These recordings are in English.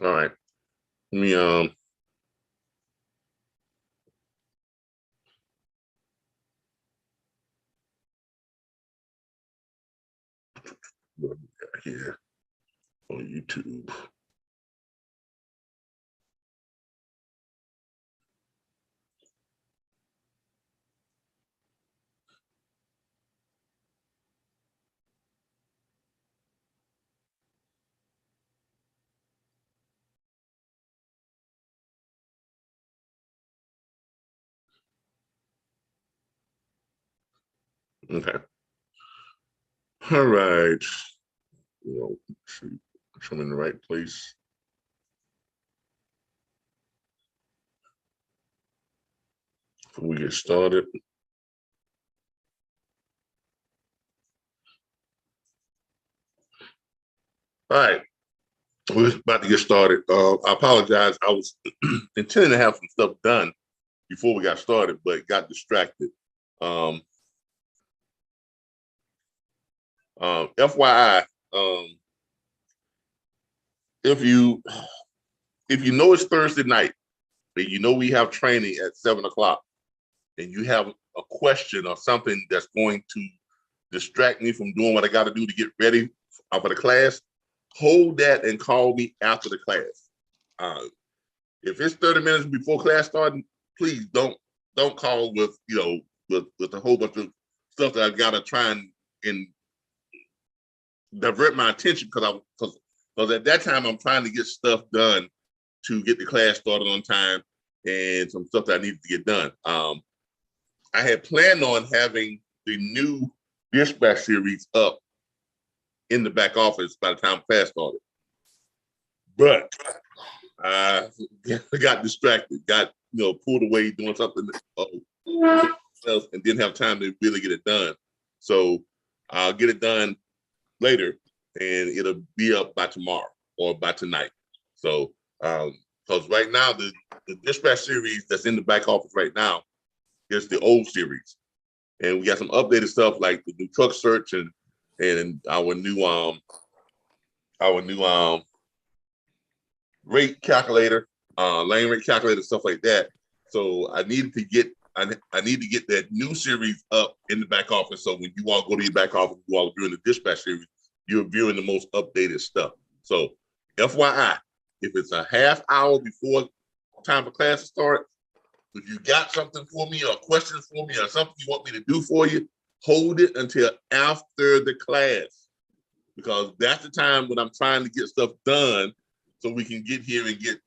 All right. Let me here on YouTube. Okay. All right. Well, let's see. I'm in the right place. Before we get started. All right. We're about to get started. I apologize. I was intending to have some stuff done before we got started, but got distracted. FYI, if you know it's Thursday night, and you know we have training at 7 o'clock, and you have a question or something that's going to distract me from doing what I got to do to get ready for the class, hold that and call me after the class. If it's 30 minutes before class starting, please don't call with with a whole bunch of stuff that I've got to try and divert my attention because at that time I'm trying to get stuff done to get the class started on time and some stuff that I needed to get done. I had planned on having the new dispatch series up in the back office by the time class started, but I got distracted, got pulled away doing something else, and didn't have time to really get it done. So I'll get it done later, and it'll be up by tomorrow or by tonight. So because right now the dispatch series that's in the back office right now is the old series, and we got some updated stuff like the new truck search and our new rate calculator, lane rate calculator, stuff like that. So I need to get that new series up in the back office. So when you all go to your back office, you all viewing the dispatch series, you're viewing the most updated stuff. So FYI, if it's a half hour before time for class to start, if you got something for me or questions for me or something you want me to do for you, hold it until after the class, because that's the time when I'm trying to get stuff done so we can get here and get,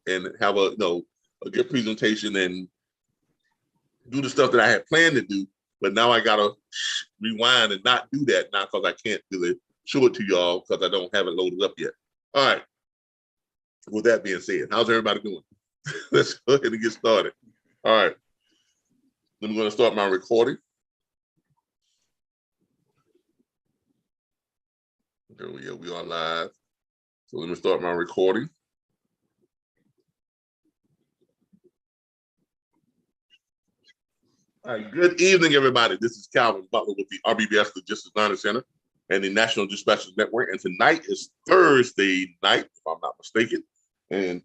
and have a good presentation and do the stuff that I had planned to do. But now I gotta rewind and not do that now because I can't really show it to y'all because I don't have it loaded up yet. All right. With that being said, how's everybody doing? Let's go ahead and get started. All right. I'm going to start my recording. There we go. We are live. So let me start my recording. All right. Good evening, everybody. This is Calvin Butler with the RBBS Logistics Learning Center and the National Dispatchers Network. And tonight is Thursday night, if I'm not mistaken. And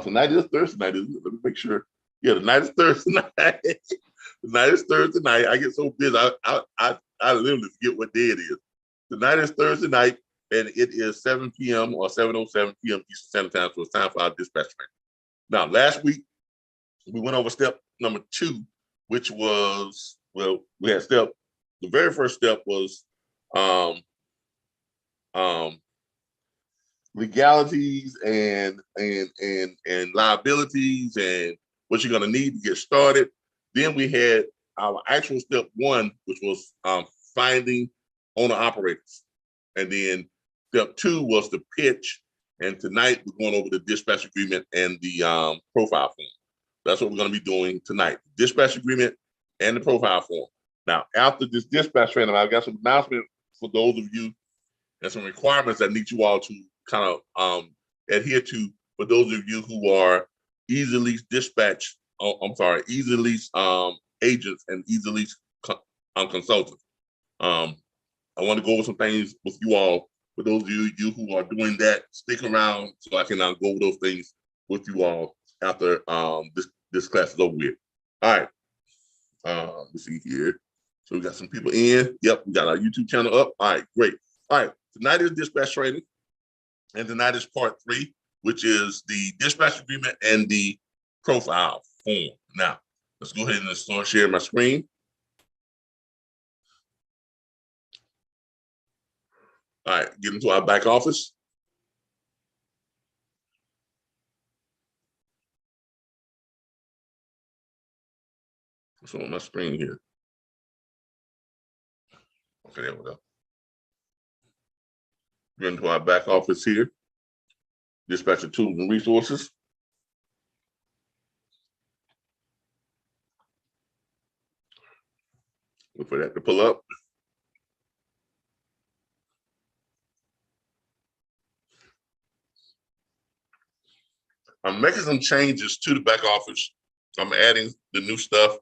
tonight is Thursday night, isn't it? Let me make sure. Yeah, the night is Thursday night. The night is Thursday night. I get so busy, I literally forget what day it is. Tonight is Thursday night, and it is 7 p.m. or 7:07 p.m. Eastern Standard Time, so it's time for our dispatch training. Now, last week, we went over step number 2, which was, the very first step was legalities and liabilities and what you're going to need to get started. Then we had our actual step 1, which was finding owner operators. And then step 2 was the pitch. And tonight we're going over the dispatch agreement and the profile form. That's what we're going to be doing tonight. The dispatch agreement and the profile form. Now, after this dispatch training, I've got some announcements for those of you and some requirements that need you all to kind of adhere to for those of you who are easy lease dispatch, easy lease agents and easy lease consultants. I want to go over some things with you all For those of you who are doing that, stick around so I can go over those things with you all after this class is over with. All right. Let's see here. So we got some people in. Yep, we got our YouTube channel up. All right, great. All right, tonight is dispatch training, and tonight is part 3, which is the dispatch agreement and the profile form. Now, let's go ahead and start sharing my screen. All right, get into our back office. What's on my screen here? Okay, there we go. Get into our back office here. Dispatcher tools and resources. Look for that to pull up. I'm making some changes to the back office. I'm adding the new stuff,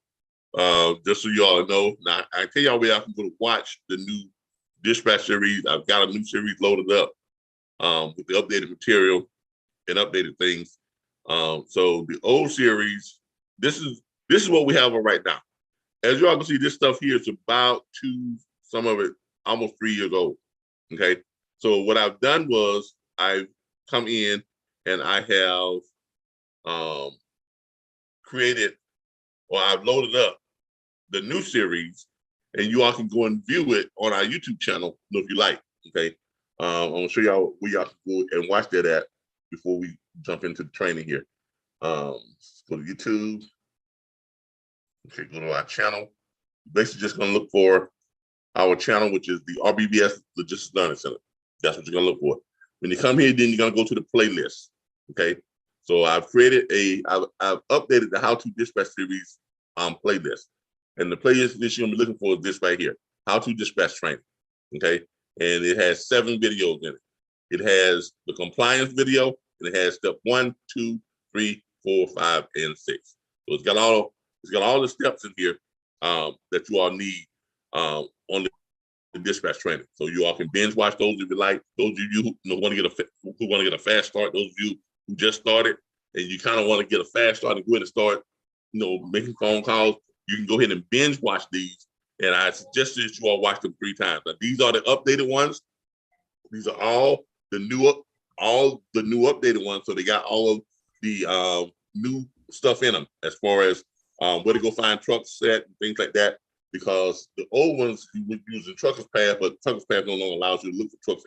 just so you all know. Now, I tell y'all where I can go to watch the new dispatch series. I've got a new series loaded up with the updated material and updated things. So the old series, this is what we have on right now. As you all can see, this stuff here is about some of it almost 3 years old. Okay, so what I've done was I've come in and I have created, or I've loaded up the new series, and you all can go and view it on our YouTube channel if you like. Okay, I'm gonna show y'all where y'all can go and watch that at before we jump into the training here. Go to YouTube. Okay, go to our channel. Basically, just gonna look for our channel, which is the RBBS Logistics Learning Center. That's what you're gonna look for. When you come here, then you're gonna go to the playlist. Okay, so I've updated the How to Dispatch series playlist, and the playlist that you're gonna be looking for is this right here: How to Dispatch Training. Okay, and it has 7 videos in it. It has the compliance video, and it has step 1, 2, 3, 4, 5, and 6. So it's got all the steps in here that you all need on the dispatch training. So you all can binge watch those if you like. Those of you who want to get a fast start, those of you who just started and you kind of want to get a fast start and go ahead and start, making phone calls, you can go ahead and binge watch these. And I suggest that you all watch them 3 times. Now, these are the updated ones. These are all the new updated ones. So they got all of the new stuff in them as far as where to go find trucks at and things like that. Because the old ones you would use the Trucker's Path, but Trucker's Path no longer allows you to look for trucks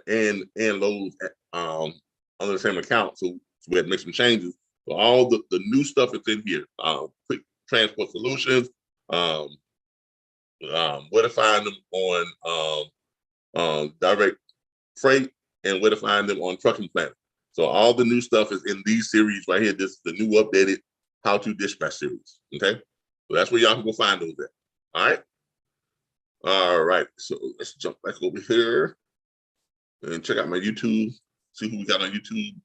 and loads under the same account. So we had to make some changes. So all the new stuff is in here. Quick transport solutions, where to find them on direct freight, and where to find them on trucking planning. So all the new stuff is in these series right here. This is the new updated How to Dispatch series. Okay. So that's where y'all can go find those at. All right. All right. So let's jump back over here and check out my YouTube. See who we got on YouTube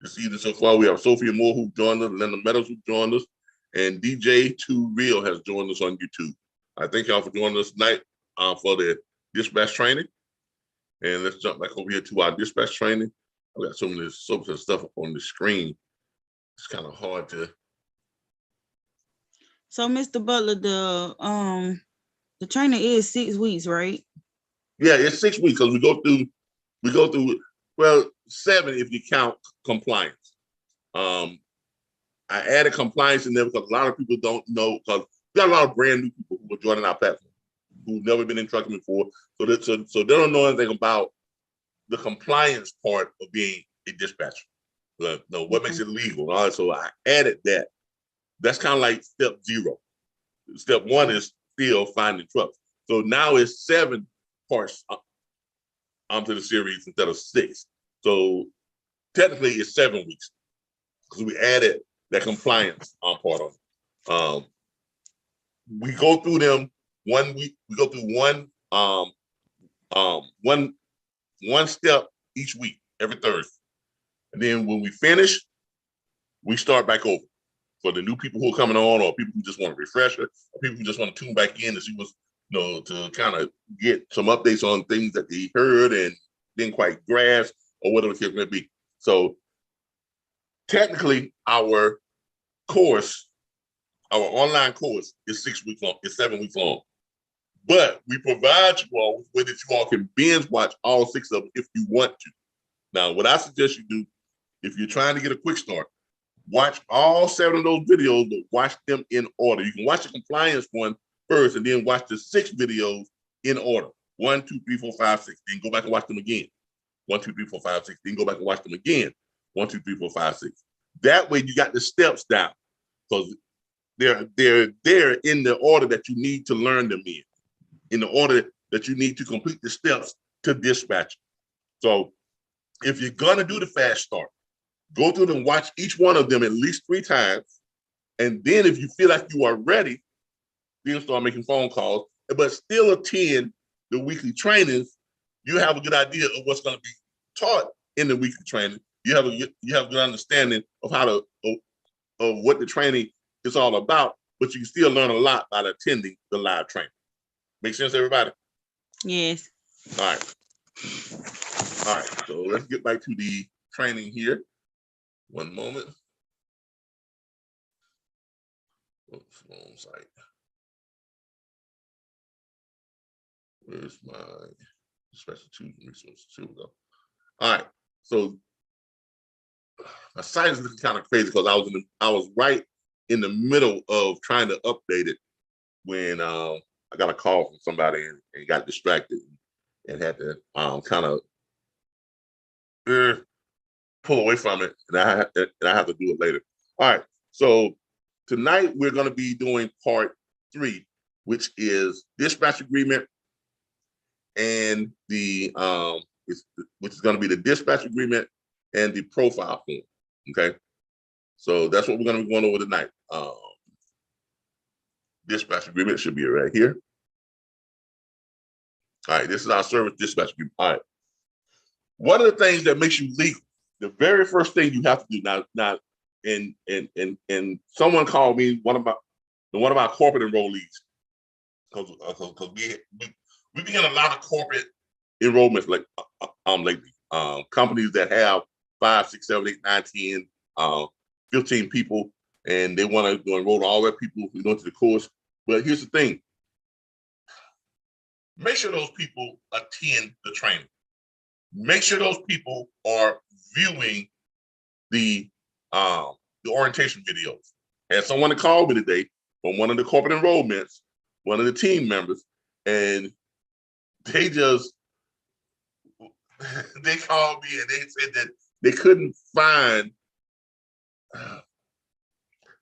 this evening so far. We have Sophia Moore who joined us, Linda Meadows who joined us, and DJ 2 Real has joined us on YouTube. I thank y'all for joining us tonight for the dispatch training. And let's jump back over here to our dispatch training. I've got so much stuff up on the screen. It's kind of hard to. So, Mr. Butler, the training is 6 weeks, right? Yeah, it's 6 weeks because we go through, well, 7 if you count compliance. I added compliance in there because a lot of people don't know, because we got a lot of brand new people who are joining our platform who've never been in trucking before. So they don't know anything about the compliance part of being a dispatcher. What makes it legal? All right, so I added that. That's kind of like step 0. Step 1 is still finding trucks. So now it's 7 parts onto the series instead of 6. So technically it's 7 weeks because we added that compliance part on it. We go through them 1 week. We go through one step each week, every Thursday. And then when we finish, we start back over. For the new people who are coming on, or people who just want a refresher, or people who just want to tune back in to see what's, to kind of get some updates on things that they heard and didn't quite grasp or whatever the case may be. So technically our course, our online course is 6 weeks long, it's 7 weeks long. But we provide you all with a way that you all can binge watch all 6 of them if you want to. Now, what I suggest you do, if you're trying to get a quick start, watch all 7 of those videos, but watch them in order. You can watch the compliance one first and then watch the 6 videos in order. 1, 2, 3, 4, 5, 6. Then go back and watch them again. 1, 2, 3, 4, 5, 6. Then go back and watch them again. 1, 2, 3, 4, 5, 6. That way you got the steps down. Because they're there in the order that you need to learn them in the order that you need to complete the steps to dispatch. So if you're gonna do the fast start, go through and watch each one of them at least 3 times. And then if you feel like you are ready, then start making phone calls, but still attend the weekly trainings. You have a good idea of what's gonna be taught in the weekly training. You have a good understanding of of what the training is all about, but you still learn a lot by attending the live training. Make sense, everybody? Yes. All right. All right, so let's get back to the training here. One moment. Oops, wrong site. Where's my special tutoring resources? Here we go. All right, so my site is looking kind of crazy because I was right in the middle of trying to update it when I got a call from somebody and got distracted and had to kind of pull away from it, and I have to do it later. All right, so tonight we're going to be doing part 3, which is dispatch agreement and the which is going to be the dispatch agreement and the profile form. Okay, so that's what we're going to be going over tonight. Dispatch agreement should be right here. All right, this is our service dispatch agreement. All right, one of the things that makes you legal, the very first thing you have to do now, and someone called me one of my corporate enrollees because we begin a lot of corporate enrollments like lately. Companies that have 5, 6, 7, 8, 9, 10, 15 people, and they want to enroll all their people who go into the course. But here's the thing: make sure those people attend the training. Make sure those people are viewing the orientation videos. And someone called me today from one of the corporate enrollments, one of the team members, and they called me and they said that they couldn't find,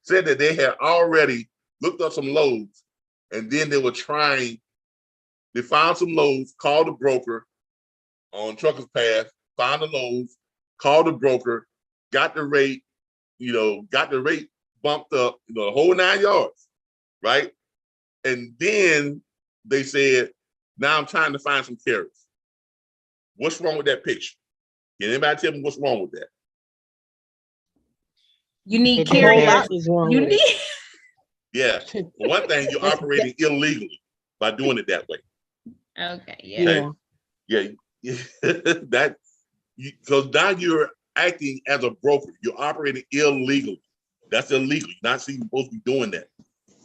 said that they had already looked up some loads, and then they found some loads, called the broker on Truckers Pass, found the loads, called the broker, got the rate bumped up, the whole 9 yards, right? And then they said, now I'm trying to find some carriers. What's wrong with that picture? Can anybody tell me what's wrong with that? You need carriers. You need. Yeah. For one thing, you're operating illegally by doing it that way. Okay. Yeah. Okay? Yeah. That, because now you're acting as a broker. You're operating illegally. That's illegal. You're not even supposed to be doing that.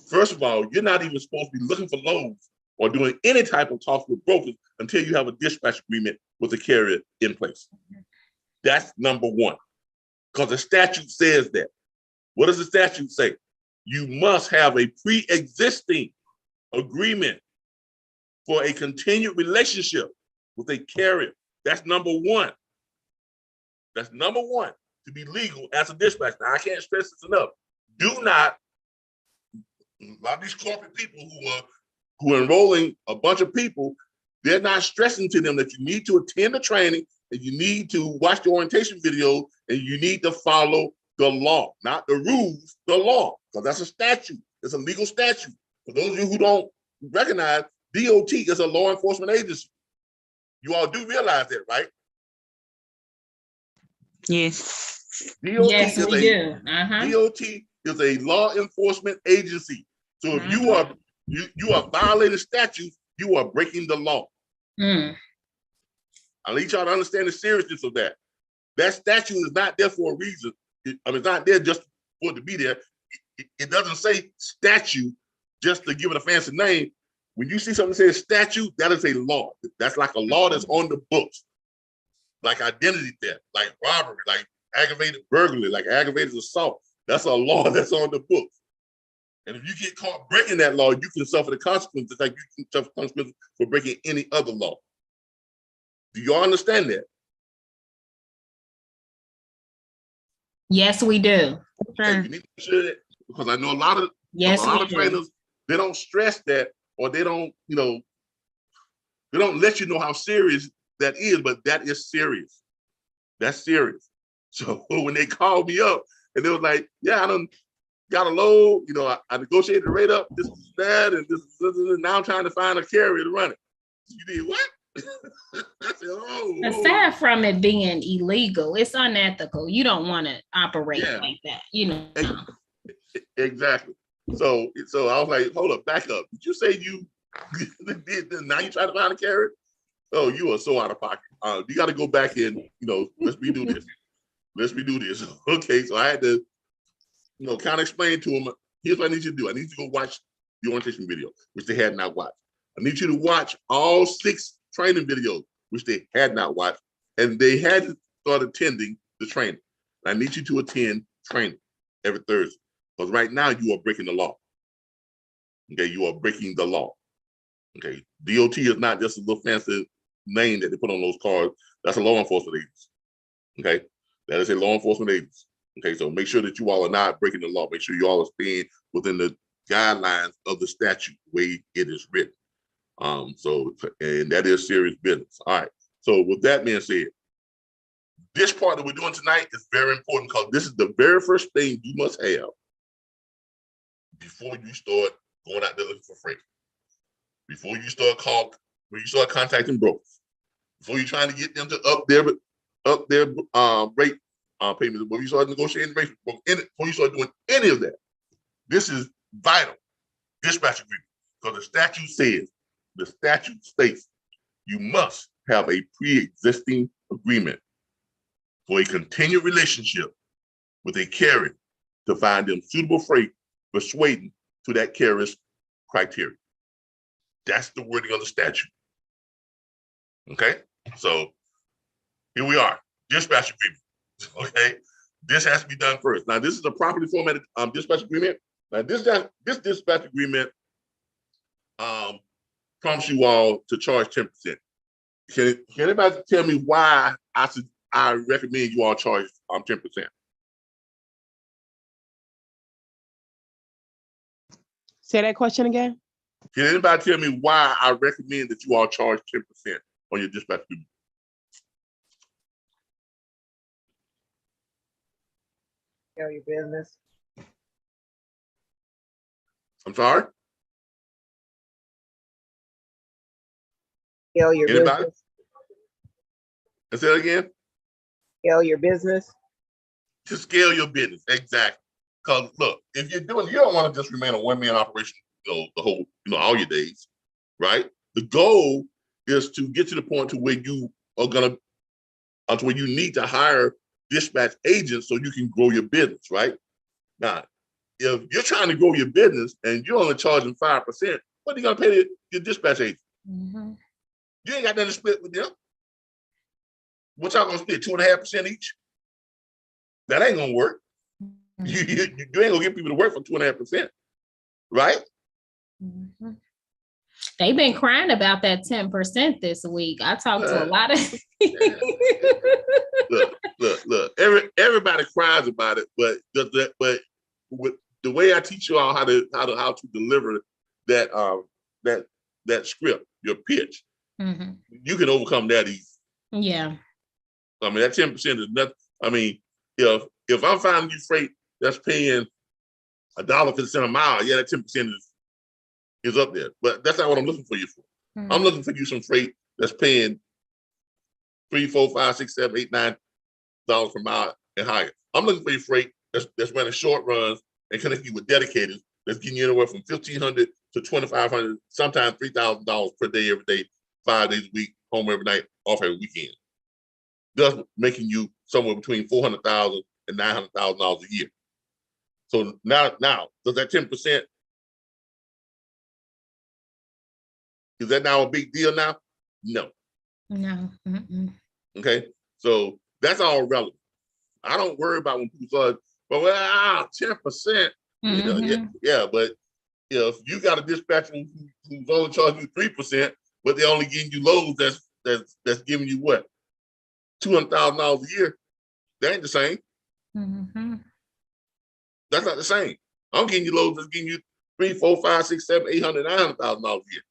First of all, you're not even supposed to be looking for loads or doing any type of talk with brokers until you have a dispatch agreement with the carrier in place. That's number one, because the statute says that. What does the statute say? You must have a pre-existing agreement for a continued relationship with a carrier. That's number one. That's number one to be legal as a dispatcher. Now, I can't stress this enough. Do not, a lot of these corporate people who are enrolling a bunch of people, they're not stressing to them that you need to attend the training and you need to watch the orientation video and you need to follow the law, not the rules, the law, because that's a statute. It's a legal statute. For those of you who don't recognize, DOT is a law enforcement agency. You all do realize that, right? Yes. Yes, we do. DOT is a law enforcement agency. So if you are violating statutes, you are breaking the law. I need y'all to understand the seriousness of that. That statute is not there for a reason. It's not there just for it to be there. It doesn't say statute just to give it a fancy name. When you see something that says statute, that is a law. That's like a law that's on the books, like identity theft, like robbery, like aggravated burglary, like aggravated assault. That's a law that's on the books. And if you get caught breaking that law, you can suffer the consequences like you can suffer consequences for breaking any other law. Do y'all understand that? Yes, we do. Okay, you need to make sure that, because I know a lot of trainers, they don't stress that, or they don't, they don't let you know how serious that is, but that is serious. That's serious. So when they called me up and they was like, yeah, I done got a load, I negotiated the rate up, this is that, and this, now I'm trying to find a carrier to run it. You did what? I said, aside from it being illegal, it's unethical. You don't want to operate like that, Exactly. So I was like, hold up, back up. Did you say you did now you try to find a carrier? Oh, you are so out of pocket. You got to go back in, let's redo this. Let's redo this. Okay, so I had to, kind of explain to him, here's what I need you to do. I need you to go watch the orientation video, which they had not watched. I need you to watch all 6 training videos, which they had not watched, and they had to start attending the training. I need you to attend training every Thursday, because right now you are breaking the law. Okay, you are breaking the law. Okay, DOT is not just a little fancy name that they put on those cards. That's a law enforcement agency. Okay, that is a law enforcement agency. Okay, so make sure that you all are not breaking the law. Make sure you all are staying within the guidelines of the statute, the way it is written. And that is serious business. All right. So with that being said, this part that we're doing tonight is very important, because this is the very first thing you must have before you start going out there looking for freight. Before you start contacting brokers. Before you're trying to get them to up their rate payments. Before you start negotiating rates. Before you start doing any of that. This is vital. Dispatch agreement. Because the statute states you must have a pre-existing agreement for a continued relationship with a carrier to find them suitable freight persuading to that carrier's criteria. That's the wording of the statute. Okay, so here we are, dispatch agreement. Okay, this has to be done first. Now, this is a properly formatted dispatch agreement. Now, this dispatch agreement prompts you all to charge 10%. Can anybody tell me why I recommend you all charge 10%? Say that question again. Can anybody tell me why I recommend that you all charge 10% on your dispatch agreement? Scale your business. I'm sorry? Scale your Anybody? business. Say that again? Scale your business. To scale your business, exactly. Because look, if you don't want to just remain a one-man operation, the whole, all your days, right? The goal is to get to the point to where you are to where you need to hire dispatch agents so you can grow your business, right? Now, if you're trying to grow your business and you're only charging 5%, what are you gonna pay your dispatch agent? Mm-hmm. You ain't got nothing to split with them. What y'all gonna split, 2.5% each? That ain't gonna work. Mm-hmm. You ain't gonna get people to work for 2.5%, right? Mm-hmm. They've been crying about that 10% this week. I talked to a lot of look. Everybody cries about it, but with the way I teach you all how to deliver that script, your pitch, mm-hmm. you can overcome that easy. Yeah. I mean, that 10% is nothing. I mean, if I'm finding you freight that's paying $1.50 a mile, yeah, that 10% is up there. But that's not what I'm looking for you for. Mm-hmm. I'm looking for you some freight that's paying $3, $4, $5, $6, $7, $8, $9 per mile and higher. I'm looking for your freight that's running short runs and connecting you with dedicators that's getting you anywhere from $1,500 to $2,500, sometimes $3,000 per day, every day, 5 days a week, home every night, off every weekend. thus making you somewhere between $400,000 and $900,000 a year. So now, does that 10%, is that now a big deal now? No. No. Okay, so that's all relevant. I don't worry about when people start, but 10%. You know, yeah, but if you got a dispatcher who's only charging you 3%, but they're only giving you loads that's giving you what, $200,000 a year, that ain't the same. That's not the same. I'm getting you loads that's giving you $300,000, $400,000, $600,000, $700,000, $800,000, $900,000 a year.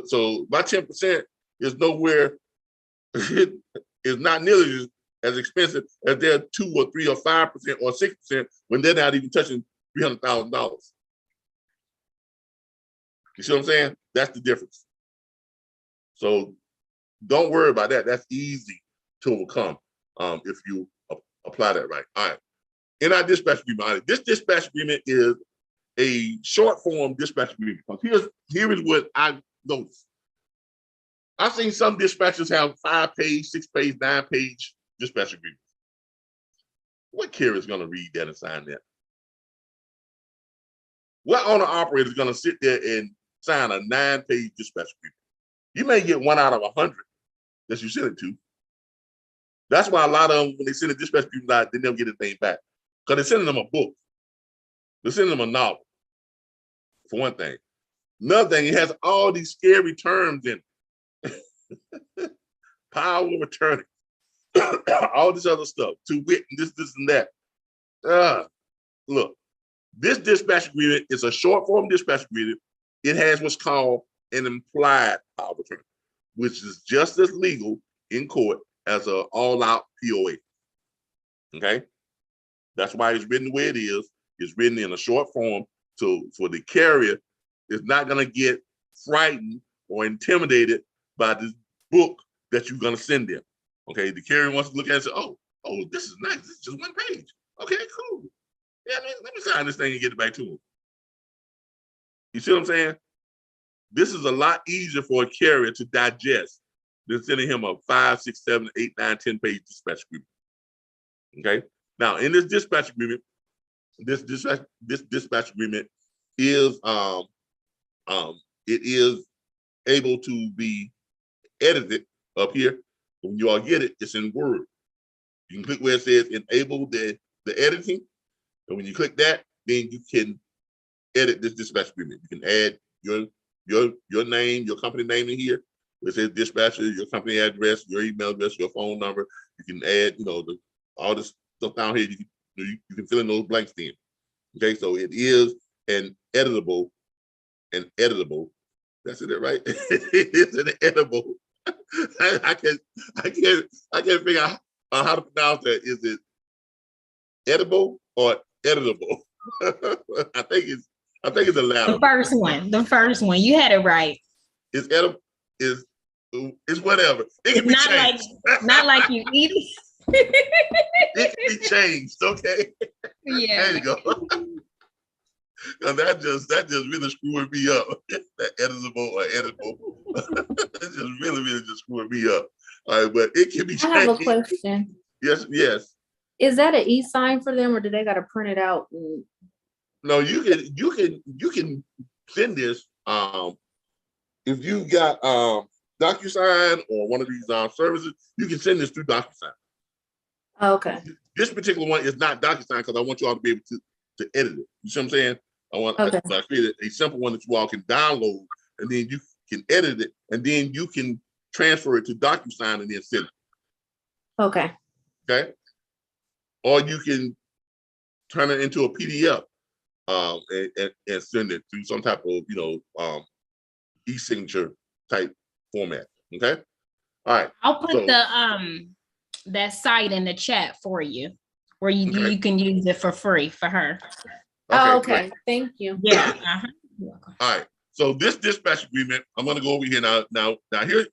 So my 10% is nowhere. Is not nearly as expensive as their 2 or 3 or 5% or 6% when they're not even touching $300,000. You see what I'm saying? That's the difference. So don't worry about that. That's easy to overcome if you apply that right. All right. In our dispatch agreement, this dispatch agreement is a short form dispatch agreement. Here is what I noticed. I've seen some dispatchers have 5-page, 6-page, 9-page dispatch agreements. What carrier is going to read that and sign that? What owner operator is going to sit there and sign a 9-page dispatch agreement? You may get 1 out of 100 that you send it to. That's why a lot of them, when they send a dispatch agreement out, they never get anything back. Because they're sending them a book. They're sending them a novel, for one thing. Another thing, it has all these scary terms in it. Power of attorney, all this other stuff, to wit, this and that. Look, this dispatch agreement is a short form dispatch agreement. It has what's called an implied power of attorney, which is just as legal in court as an all-out POA. Okay, that's why it's written the way it is. It's written in a short form, so for the carrier is not going to get frightened or intimidated by this book that you're going to send them. Okay, the carrier wants to look at it and say, oh, this is nice. This is just 1 page. Okay, cool. Yeah, let me sign this thing and get it back to them. You see what I'm saying? This is a lot easier for a carrier to digest than sending him a 5, 6, 7, 8, 9, 10-page dispatch agreement. Okay. Now, in this dispatch agreement, this dispatch agreement is it is able to be edited up here. When you all get it, it's in Word. You can click where it says enable the editing. And when you click that, then you can edit this dispatch agreement. You can add your name, your company name in here. It says dispatcher, your company address, your email address, your phone number. You can add, all this stuff down here. You can fill in those blanks in. Okay, so it is an editable. That's it, right? It is an editable. I can't figure out how to pronounce that. Is it edible or editable? I think it's the latter. The first one. You had it right. It's edible. It's whatever. It can be not changed. Not like you eat it. It can be changed. Okay. Yeah. There you go. That just really screwing me up. That editable or editable. It just really just screwing me up. All right, but it can be changed. I have a question. Yes. Is that an e-sign for them, or do they got to print it out? No, you can send this. If you got DocuSign or one of these services, you can send this through DocuSign. Oh, okay. This particular one is not DocuSign because I want you all to be able to edit it. You see what I'm saying? I created a simple one that you all can download, and then you can edit it, and then you can transfer it to DocuSign and then send it. Okay. Okay. Or you can turn it into a PDF and send it through some type of e-signature type format. Okay. All right. I'll put that site in the chat for you, where you can use it for free for her. Okay. Thank you. Yeah. All right. So this dispatch agreement, I'm going to go over here now. Now here's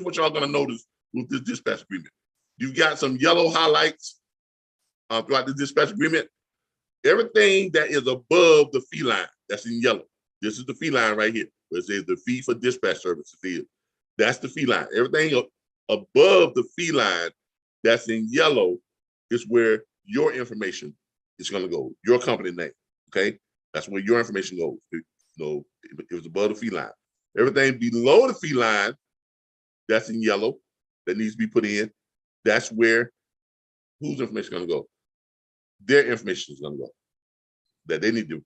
what y'all going to notice with this dispatch agreement. You've got some yellow highlights throughout the dispatch agreement. Everything that is above the fee line, that's in yellow. This is the fee line right here. Where it says the fee for dispatch services is. That's the fee line. Everything above the fee line that's in yellow is where your information is going to go, your company name, okay? That's where your information goes. It was above the fee line. Everything below the fee line that's in yellow that needs to be put in, that's where whose information is going to go? Their information is going to go. That they need to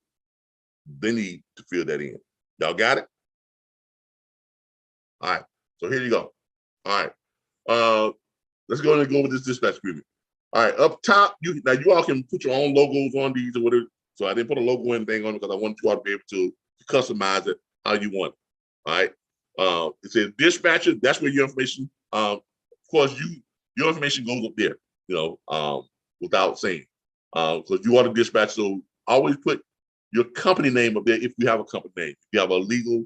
fill that in. Y'all got it? All right. So here you go. All right. Let's go and go with this dispatch agreement. All right. Up top, you all can put your own logos on these or whatever. So I didn't put a logo anything on it because I want you all to be able to customize it how you want it. All right. It says dispatcher. That's where your information. Of course, your information goes up there. Without saying, because you are the dispatcher. So always put your company name up there if you have a company name. If you have a legal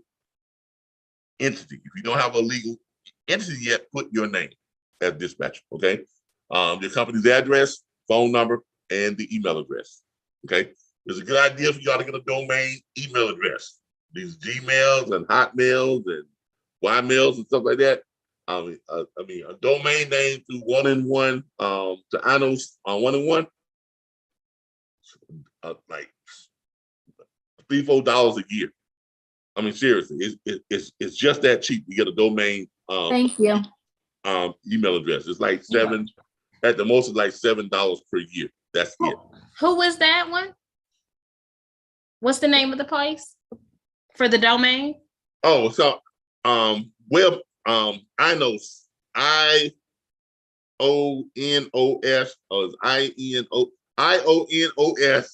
entity. If you don't have a legal entity yet, put your name as dispatcher. Okay. Your company's address, phone number, and the email address. Okay. It's a good idea for y'all to get a domain email address. These Gmails and Hotmails and Ymails and stuff like that. I mean, a domain name through one-in-one to Anos on one-in-one, like $3-4 a year. I mean, seriously, it's just that cheap to get a domain. Thank you. Email address. It's like at the most, it's like $7 per year. That's it. Who is that one? What's the name of the place for the domain? Oh, so web Inos, IONOS, or it's IONOS.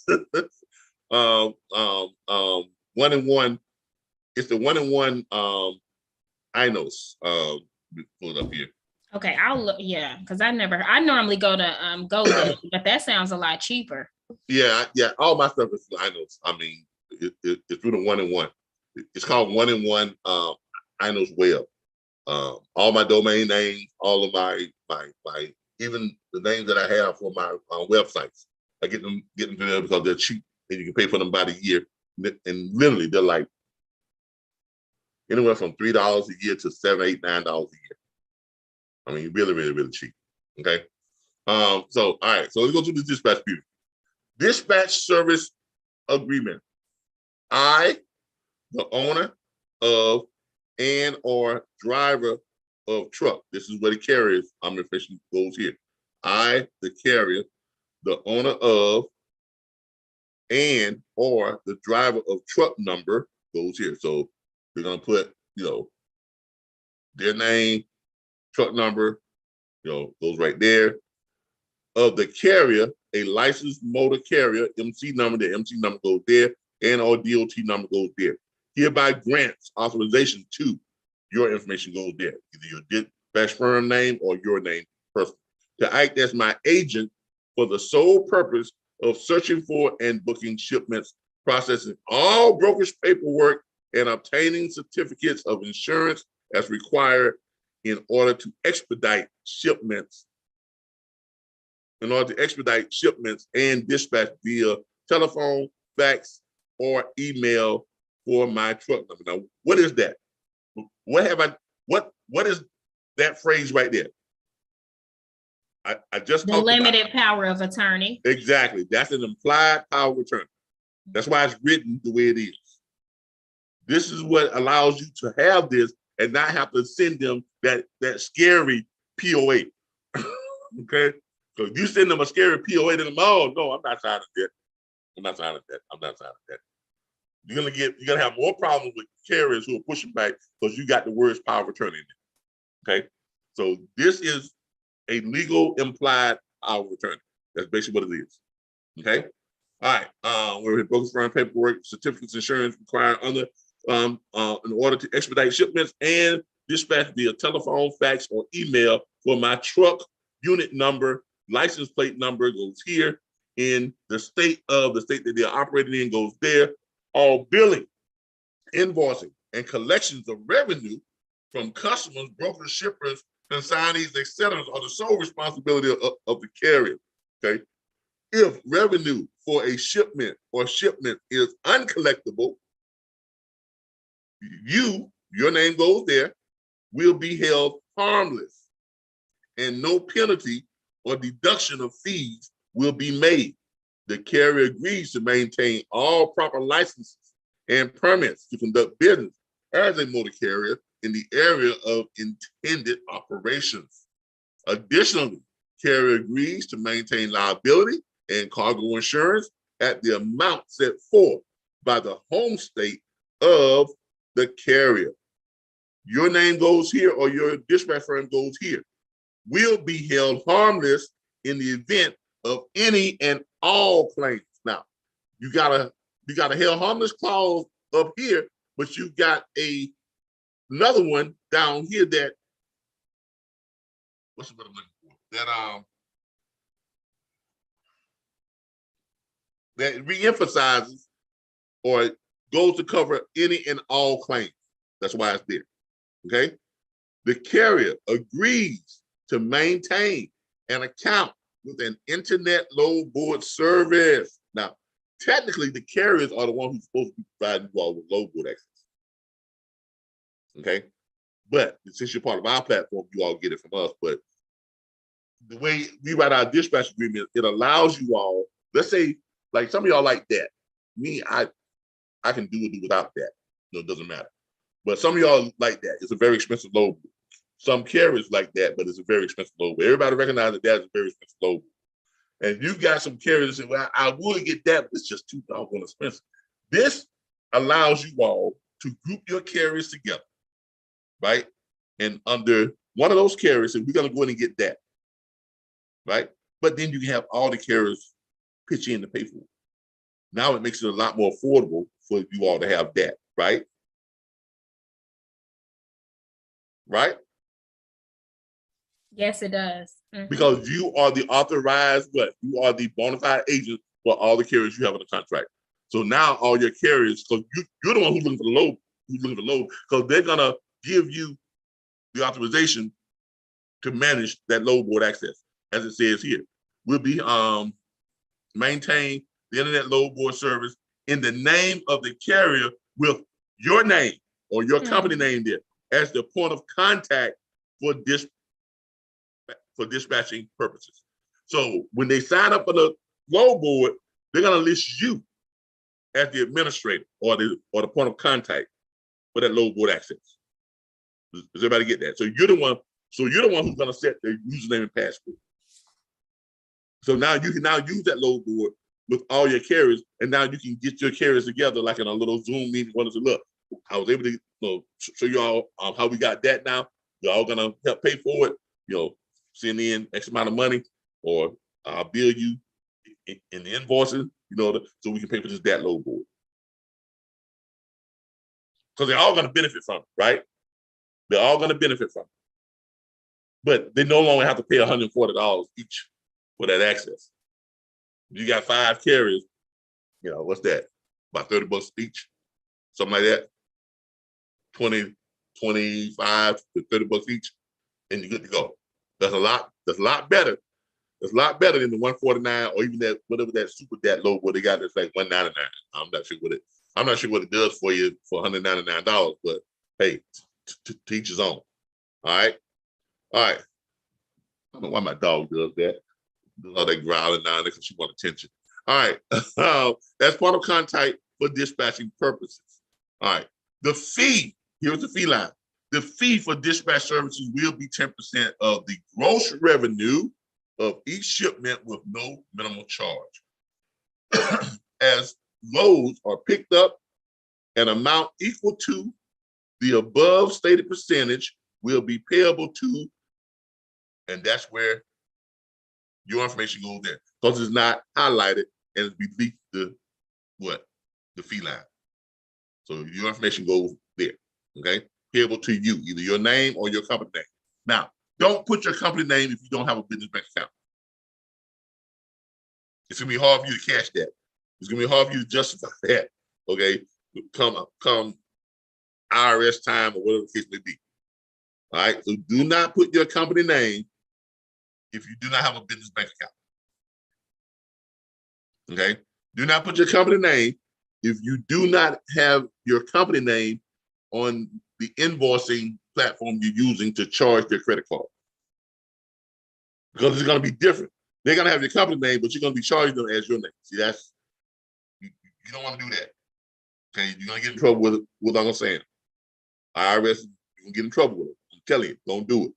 1-in-1. It's the 1-in-1 Inos. Pull it up here. Okay, I'll look. Yeah, because I normally go to GoDaddy, but that sounds a lot cheaper. Yeah. All my stuff is Inos. I mean, it's through the 1-in-1. It's called 1-in-1 Inos Web. All my domain names, all of my even the names that I have for my websites, I get them to there because they're cheap and you can pay for them by the year. And literally, they're like anywhere from $3 a year to $7, $8, $9 a year. I mean, really, really, really cheap. Okay. So all right. So let's go to the dispatch agreement. Dispatch service agreement. I, the owner of and or driver of truck. This is where the carrier's information goes here. I, the carrier, the owner of and or the driver of truck number goes here. So they're gonna put, their name, truck number, goes right there. Of the carrier, a licensed motor carrier, MC number, the MC number goes there, and or DOT number goes there. Hereby grants authorization to, your information goes there, either your dispatch firm name or your name personally, to act as my agent for the sole purpose of searching for and booking shipments, processing all brokerage paperwork, and obtaining certificates of insurance as required in order to expedite shipments. And dispatch via telephone, fax, or email for my truck number. Now, what is that? What is that phrase right there? I just the talked limited about power of attorney. Exactly. That's an implied power of attorney. That's why it's written the way it is. This is what allows you to have this and not have to send them that scary POA. Okay? So if you send them a scary POA to them, oh no, I'm not signing that. I'm not signing that. You're gonna have more problems with carriers who are pushing back because you got the words power of attorney in it. Okay? So this is a legal implied power of attorney. That's basically what it is. Okay? All right. We're brokerage firm paperwork, certificates, insurance required under in order to expedite shipments and dispatch via telephone, fax, or email for my truck unit number, license plate number goes here. In the state that they're operating in goes there. All billing, invoicing, and collections of revenue from customers, brokers, shippers, consignees, etc. are the sole responsibility of the carrier. Okay. If revenue for a shipment or shipment is uncollectible, your name goes there, will be held harmless and no penalty or deduction of fees will be made. The carrier agrees to maintain all proper licenses and permits to conduct business as a motor carrier in the area of intended operations. Additionally, carrier agrees to maintain liability and cargo insurance at the amount set forth by the home state of the carrier. Your name goes here or your dispatch firm goes here. Will be held harmless in the event of any and all claims. Now, you got a held harmless clause up here, but you got another one down here that what's the word I'm looking for? That reemphasizes or goes to cover any and all claims. That's why it's there. Okay. The carrier agrees to maintain an account with an internet load board service. Now, technically, the carriers are the ones who's supposed to be providing you all with load board access. Okay. But since you're part of our platform, you all get it from us. But the way we write our dispatch agreement, it allows you all, let's say, like some of y'all like that. Me, I can do without that. No, it doesn't matter. But some of y'all like that. It's a very expensive load board. Some carriers like that, but it's a very expensive load board. Everybody recognizes that is a very expensive load board. And you got some carriers that say, well, I would get that, but it's just too doggone expensive. This allows you all to group your carriers together, right? And under one of those carriers, and we're going to go in and get that, right? But then you can have all the carriers pitch in to pay for it. Now it makes it a lot more affordable for you all to have that, right? Right? Yes, it does. Because you are the authorized, you are the bona fide agent for all the carriers you have on the contract. So now all your carriers, because you're the one who's looking for the load, because they're gonna give you the authorization to manage that load board access, as it says here. Will be maintain the internet load board service in the name of the carrier with your name or your company name there as the point of contact for dispatching purposes. So when they sign up for the load board, they're going to list you as the administrator or the point of contact for that load board access. Does everybody get that? So you're the one who's going to set their username and password. So now you can now use that load board with all your carriers, and now you can get your carriers together like in a little Zoom meeting. What does it look? I was able to show you all how we got that now. You're all gonna help pay for it. Send in X amount of money, or I'll bill you in the invoices. So we can pay for that load board. Because they're all gonna benefit from it, right? They're all gonna benefit from it. But they no longer have to pay $140 each for that access. If you got 5 carriers, what's that? About $30 each, something like that. 20, 25 to $30 each, and you're good to go. That's a lot better. That's a lot better than the 149 or even that whatever that super dat load board they got that's like $199. I'm not sure what it does for you for $199, but hey, to each his own. All right. I don't know why my dog does that. Does all that growling down there because she wants attention. All right. That's part of contact for dispatching purposes. All right. The fee, here's the fee line. The fee for dispatch services will be 10% of the gross revenue of each shipment with no minimum charge. As loads are picked up, an amount equal to the above stated percentage will be payable to, and that's where your information goes there, because it's not highlighted and it's beneath the fee line. So your information goes there, okay? Payable to you, either your name or your company name. Now, don't put your company name if you don't have a business bank account. It's gonna be hard for you to cash that. It's gonna be hard for you to justify that, okay? Come IRS time or whatever the case may be. All right, so do not put your company name if you do not have a business bank account. Okay, do not put your company name if you do not have your company name on the invoicing platform you're using to charge your credit card. because it's going to be different. They're going to have your company name, but you're going to be charging them as your name. See, that's you don't want to do that. Okay, you're going to get in trouble with it. What I'm saying, IRS, you can get in trouble with it. I'm telling you, don't do it.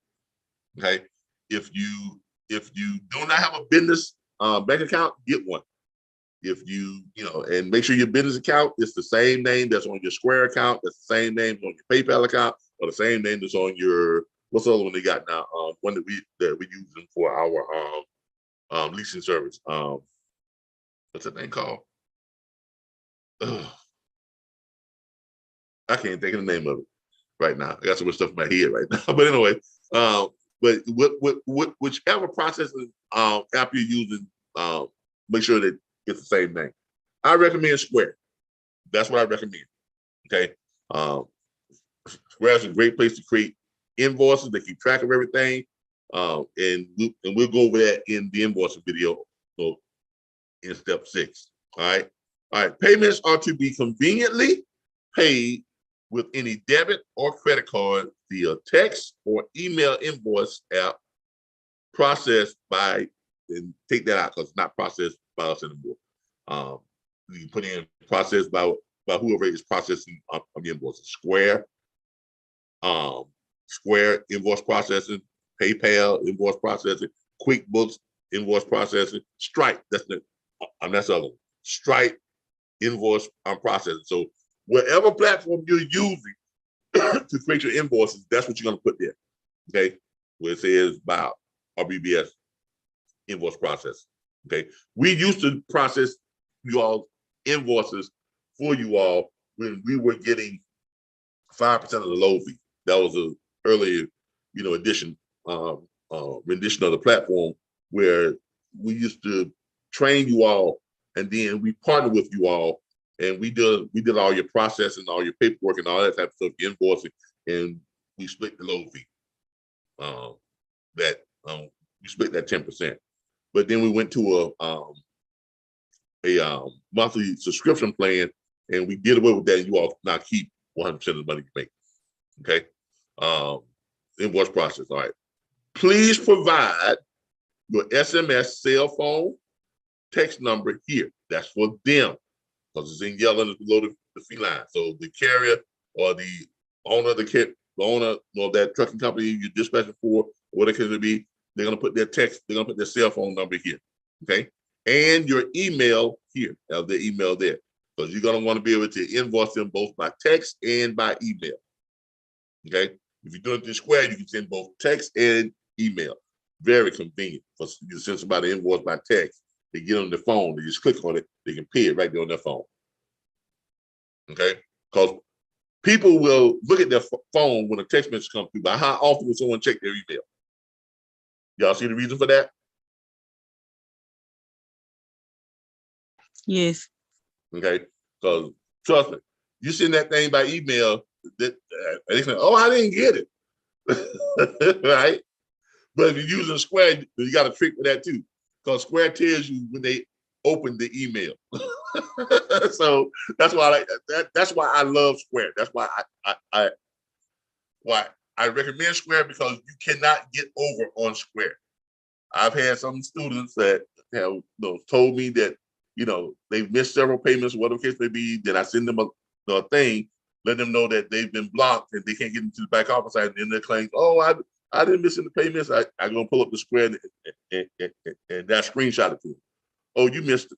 Okay, if you do not have a business bank account, get one. If you and make sure your business account is the same name that's on your Square account, that's the same name on your PayPal account, or the same name that's on your what's the other one they got now? One that we use them for our leasing service. What's that thing called? Ugh. I can't think of the name of it right now. I got so much stuff in my head right now. But anyway, but whichever processing app you're using, make sure that it's the same name. I recommend Square. That's what I recommend. Okay. Square is a great place to create invoices that keep track of everything. And we'll go over that in the invoicing video. So in step 6. All right. All right. Payments are to be conveniently paid with any debit or credit card via text or email invoice app processed by, and take that out because it's not processed by us anymore. You put in processed by whoever is processing on the invoices. Square, Square invoice processing, PayPal invoice processing, QuickBooks invoice processing, Stripe. That's the other one. Stripe invoice processing. So whatever platform you're using to create your invoices, that's what you're going to put there. Okay, where it says about RBBS invoice process. Okay, we used to process you all invoices for you all when we were getting 5% of the load fee. That was an earlier, edition, rendition of the platform where we used to train you all, and then we partnered with you all, and we did all your processing, all your paperwork, and all that type of stuff, your invoicing, and we split the load fee. We split that 10%. But then we went to a monthly subscription plan, and we did away with that. And you all now keep 100% of the money you make. Okay. Invoice process. All right. Please provide your SMS, cell phone, text number here. That's for them because it's in yellow below the fee line. So the carrier or the owner of that trucking company you're dispatching for, whatever it could be, they're gonna put their text, they're gonna put their cell phone number here. Okay. And your email here. Now the email there. Because you're gonna want to be able to invoice them both by text and by email. Okay. If you're doing it through Square, you can send both text and email. Very convenient. For you can send somebody an invoice by text. They get on their phone, they just click on it, they can pay it right there on their phone. Okay. Because people will look at their phone when a text message comes through, but how often will someone check their email? Y'all see the reason for that? Yes. Okay. Because trust me, you send that thing by email, they say, oh, I didn't get it. Right? But if you're using Square, you got a trick with that too. Because Square tells you when they open the email. So that's why that's why I love Square. That's why I recommend Square, because you cannot get over on Square. I've had some students that have told me that they've missed several payments, whatever case may be. Then I send them a thing, let them know that they've been blocked and they can't get into the back office side, and then they claim, oh, I didn't miss any payments. I'm gonna pull up the Square and that screenshot it to them. Oh, you missed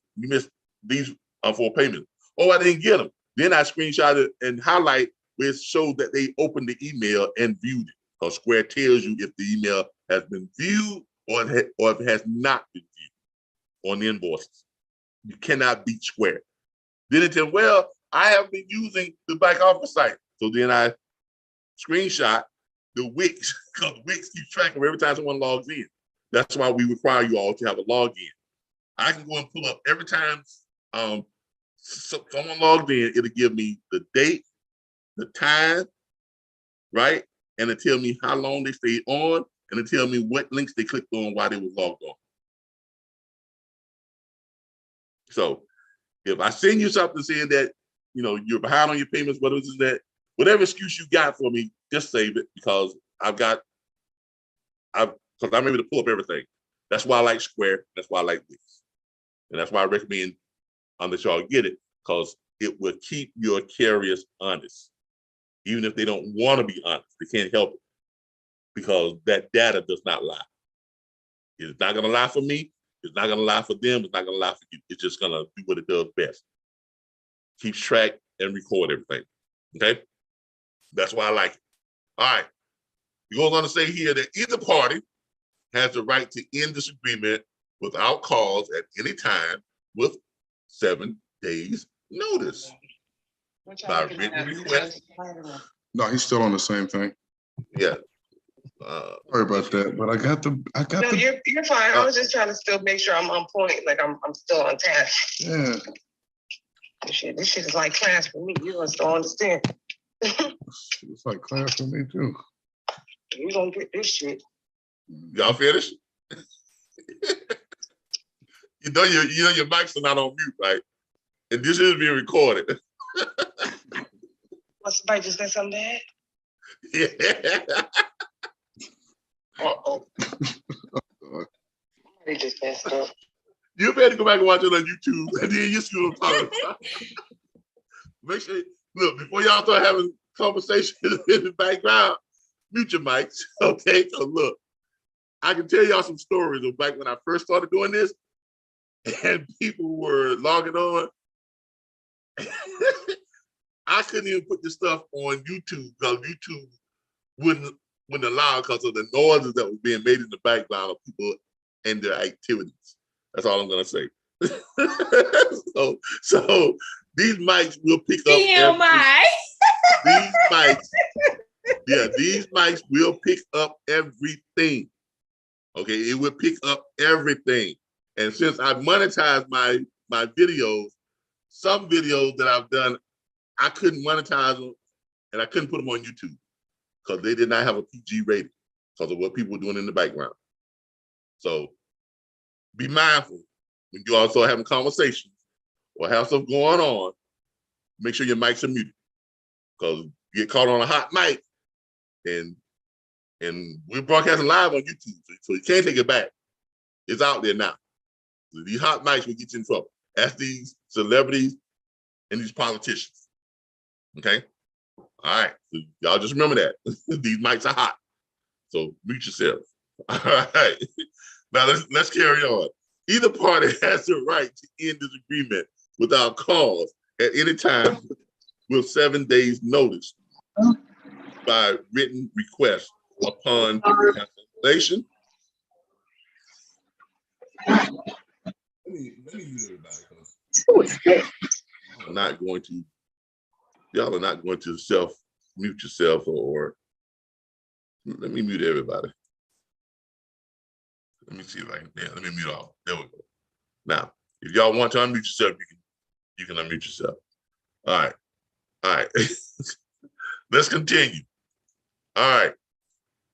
these 4 payments. Oh, I didn't get them. Then I screenshot it and highlight where it showed that they opened the email and viewed it. Because Square tells you if the email has been viewed or if it has not been viewed on the invoices. You cannot beat Square. Then it said, well, I have been using the back office site. So then I screenshot the Wix, because Wix keeps track of every time someone logs in. That's why we require you all to have a login. I can go and pull up every time someone logged in, it'll give me the date, the time, right? And it'll tell me how long they stayed on, and it'll tell me what links they clicked on while they were logged on. So if I send you something saying that you're behind on your payments, whatever excuse you got for me, just save it, because I'm able to pull up everything. That's why I like Square. That's why I like this. And that's why I recommend that y'all get it, because it will keep your carriers honest. Even if they don't want to be honest, they can't help it, because that data does not lie. It's not going to lie for me. It's not going to lie for them. It's not going to lie for you. It's just going to do what it does best. Keeps track and record everything. Okay? That's why I like it. All right. It goes on to say here that either party has the right to end disagreement without cause at any time with 7 days notice. By written request. No, he's still on the same thing. Yeah. Sorry about that, but I got the. No, you're fine. I was just trying to still make sure I'm on point, like I'm still on task. Yeah. This shit is like class for me. You must don't understand. It's like class for me too. You gonna get this shit. Y'all finished? you know your mics are not on mute, right? And this is being recorded. What, somebody just said something bad? Yeah. Uh-oh. They just messed up. You better go back and watch it on YouTube, and then you see what I'm talking about. Make sure, look, before y'all start having conversations in the background, mute your mics, okay? So look, I can tell y'all some stories of back when I first started doing this, and people were logging on. I couldn't even put this stuff on YouTube because YouTube wouldn't allow, because of the noises that was being made in the background of people and their activities. That's all I'm gonna say. so these mics will pick up. These mics will pick up everything. Okay, it will pick up everything. And since I monetize my videos, some videos that I've done, I couldn't monetize them, and I couldn't put them on YouTube because they did not have a PG rating because of what people were doing in the background. So be mindful when you also having conversations or have stuff going on. Make sure your mics are muted, because you get caught on a hot mic, and we're broadcasting live on YouTube, so you can't take it back. It's out there now. So these hot mics will get you in trouble. Ask these celebrities and these politicians. Okay? All right. So y'all just remember that. These mics are hot. So mute yourself. All right. Now let's carry on. Either party has the right to end disagreement without cause at any time with 7 days notice by written request upon cancellation. Let me mute everybody. Y'all are not going to self-mute yourself, or let me mute everybody. Let me see if I can, let me mute all. There we go. Now, if y'all want to unmute yourself, you can unmute yourself. All right. Let's continue. All right.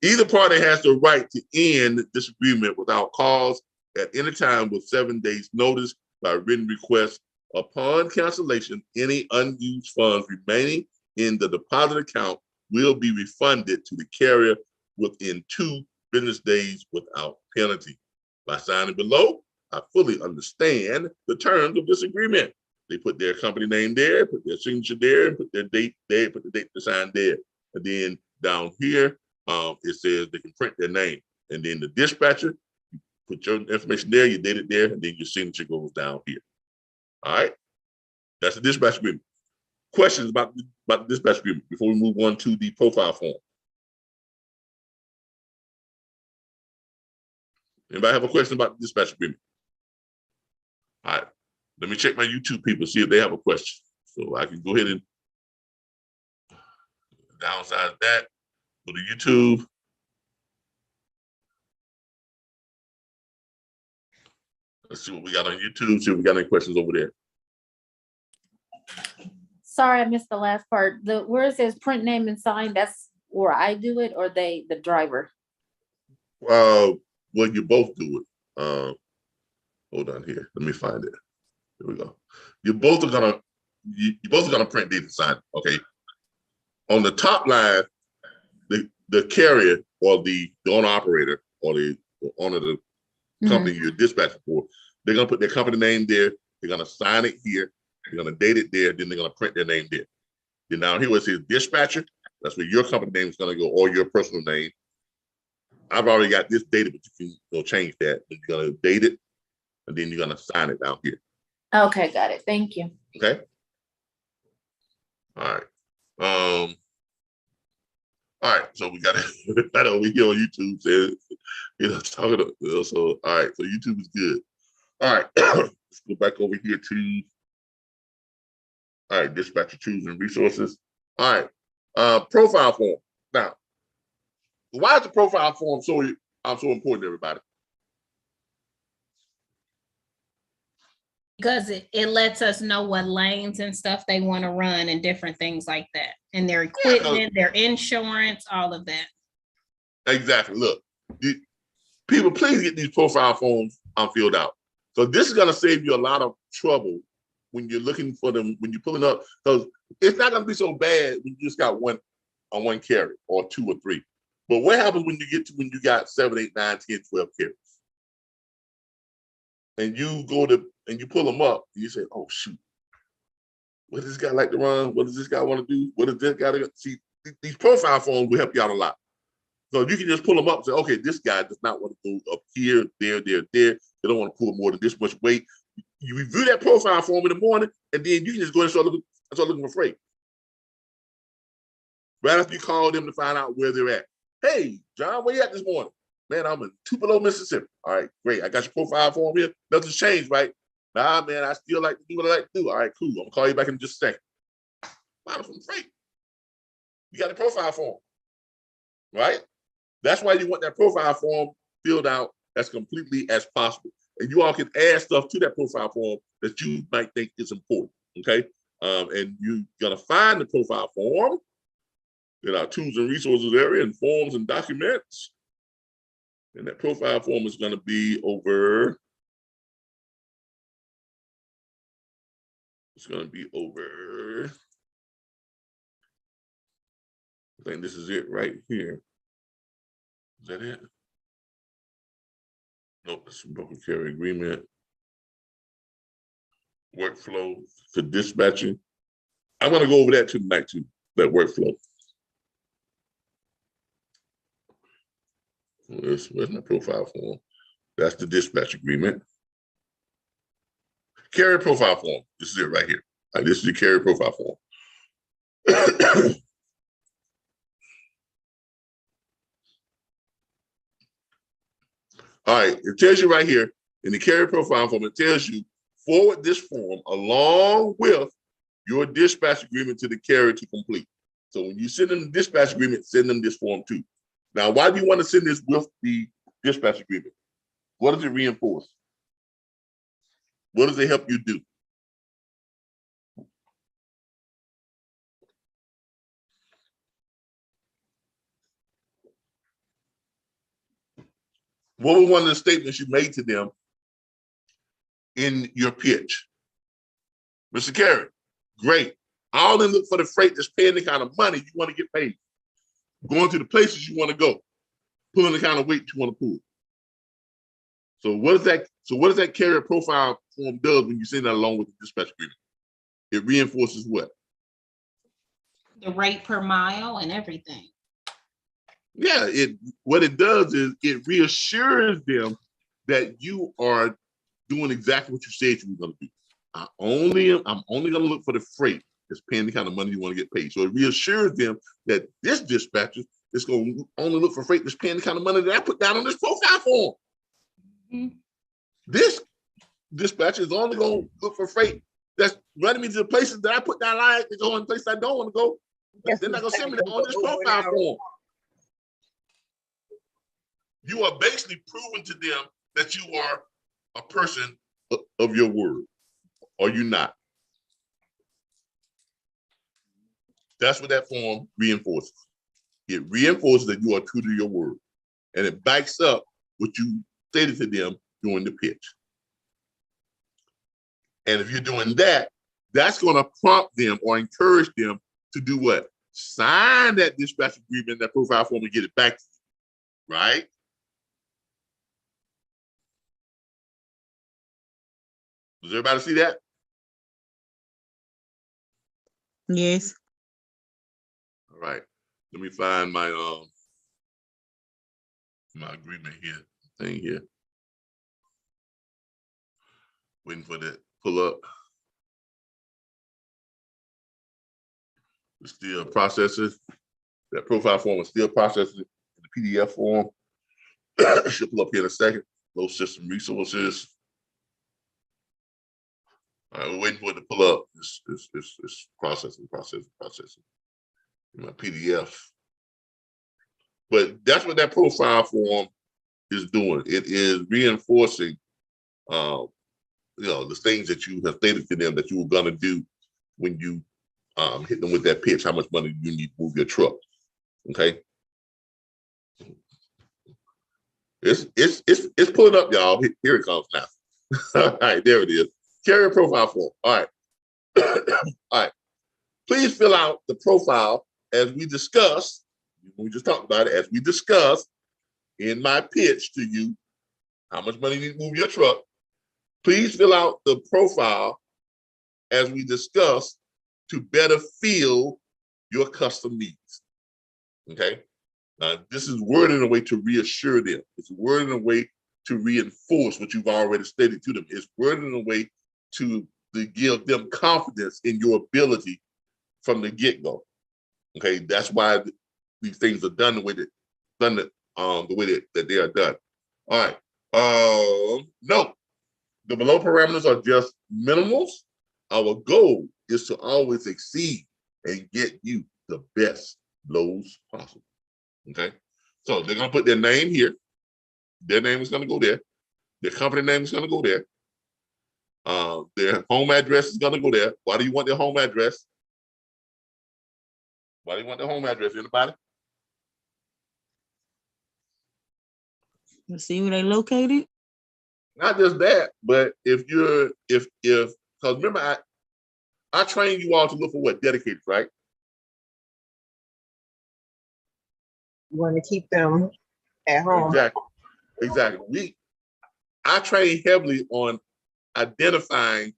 Either party has the right to end disagreement without cause at any time with 7 days notice by written request. Upon cancellation, any unused funds remaining in the deposit account will be refunded to the carrier within 2 business days without penalty. By signing below, I fully understand the terms of this agreement. They put their company name there, put their signature there, and put their date there, put the date to sign there. And then down here, it says they can print their name. And then the dispatcher, you put your information there, you date it there, and then your signature goes down here. All right, that's the dispatch agreement. Questions about the dispatch agreement before we move on to the profile form? Anybody have a question about the dispatch agreement? All right, let me check my YouTube people, see if they have a question. So I can go ahead and downsize that, go to YouTube. Let's see what we got on YouTube, see if we got any questions over there. Sorry, I missed the last part. Where it says print name and sign, that's where I do it, or the driver? Well, you both do it. Hold on here. Let me find it. Here we go. You both are gonna print date and sign. Okay. On the top line, the carrier or the owner operator or the owner of company you're dispatching for. They're gonna put their company name there. They're gonna sign it here. They're gonna date it there. Then they're gonna print their name there. Then down here where it says dispatcher, that's where your company name is gonna go, or your personal name. I've already got this dated, but you can go change that. But you're gonna date it, and then you're gonna sign it down here. Okay, got it. Thank you. Okay. All right. All right. So we got it right over here on YouTube. Says, talking to, so all right. So YouTube is good. All right. Let's go back over here to. All right, dispatcher tools and resources. All right, profile form. Now, why is the profile form so important to everybody? Because it lets us know what lanes and stuff they want to run and different things like that. And their equipment, their insurance, all of that. Exactly. Look, people, please get these profile forms filled out. So this is going to save you a lot of trouble when you're looking for them, when you're pulling up, because it's not going to be so bad when you just got one carry or 2 or 3. But what happens when you got 7, 8, 9, 10, 12 carries? And you go to, and you pull them up, and you say, oh, shoot. What does this guy like to run? What does this guy want to do? What does this guy do? See, these profile forms will help you out a lot. So you can just pull them up and say, okay, this guy does not want to go up here, there. They don't want to pull more than this much weight. You review that profile form in the morning, and then you can just go and start looking for freight. Right after you call them to find out where they're at. Hey, John, where you at this morning? Man, I'm in Tupelo, Mississippi. All right, great. I got your profile form here. Nothing's changed, right? Nah, man, I still like to do what I like to do. All right, cool. I'm going to call you back in just a second. Find some freight. You got a profile form, right? That's why you want that profile form filled out as completely as possible. And you all can add stuff to that profile form that you might think is important, okay? And you're gonna find the profile form in our tools and resources area and forms and documents. And that profile form is gonna be over, I think this is it right here. Is that it? Nope, that's a broken carry agreement. Workflow to dispatching. I'm gonna go over that tonight too, that workflow. Where's my profile form? That's the dispatch agreement. Carrier profile form. This is it right here. This is the carrier profile form. All right, it tells you right here in the carrier profile form, it tells you forward this form along with your dispatch agreement to the carrier to complete. So when you send them the dispatch agreement, send them this form too. Now, why do you want to send this with the dispatch agreement? What does it reinforce? What does it help you do? What was one of the statements you made to them in your pitch? Mr. Carey, great. I only look for the freight that's paying the kind of money you want to get paid. Going to the places you want to go, pulling the kind of weight you want to pull. So what is that? So what does that carrier profile form does when you send that along with the dispatch agreement? It reinforces what? The rate per mile and everything. Yeah, what it does is it reassures them that you are doing exactly what you said you were going to do. I'm only going to look for the freight that's paying the kind of money you want to get paid. So it reassures them that this dispatcher is going to only look for freight that's paying the kind of money that I put down on this profile form. Mm-hmm. This dispatcher is only going to look for freight that's running me to the places that I put down line to go in places I don't want to go. They're not going to send me on this profile form. You are basically proving to them that you are a person of your word, or you not. That's what that form reinforces. It reinforces that you are true to your word, and it backs up what you stated to them during the pitch. And if you're doing that, that's going to prompt them or encourage them to do what? Sign that dispatch agreement, that profile form, and get it back to you, right? Does everybody see that? Yes. All right. Let me find my my agreement here. Waiting for that pull up. It's still processing. That profile form is still processing in the PDF form. Should pull up here in a second. Those system resources. All right, we're waiting for it to pull up. It's processing in my PDF. But that's what that profile form is doing. It is reinforcing, the things that you have stated to them that you were gonna do when you hit them with that pitch. How much money you need to move your truck? Okay. It's pulling up, y'all. Here it comes now. All right, there it is. Carrier profile form. All right. All right. Please fill out the profile as we discussed. We just talked about it as we discussed in my pitch to you. How much money you need to move your truck? Please fill out the profile as we discussed to better fill your custom needs. Okay. This is worded in a way to reassure them. It's worded in a way to reinforce what you've already stated to them. It's worded in a way to give them confidence in your ability from the get-go. Okay, that's why these things are done the way that that they are done. All right. Note, the below parameters are just minimals. Our goal is to always exceed and get you the best loads possible. Okay, so they're gonna put their name here. Their name is gonna go there. Their company name is gonna go there. Their home address is gonna go there. Why do you want their home address? Why do you want their home address? Anybody? Let's see where they located. Not just that, but if because remember I trained you all to look for what? Dedicated, right? You want to keep them at home. Exactly. I train heavily on identifying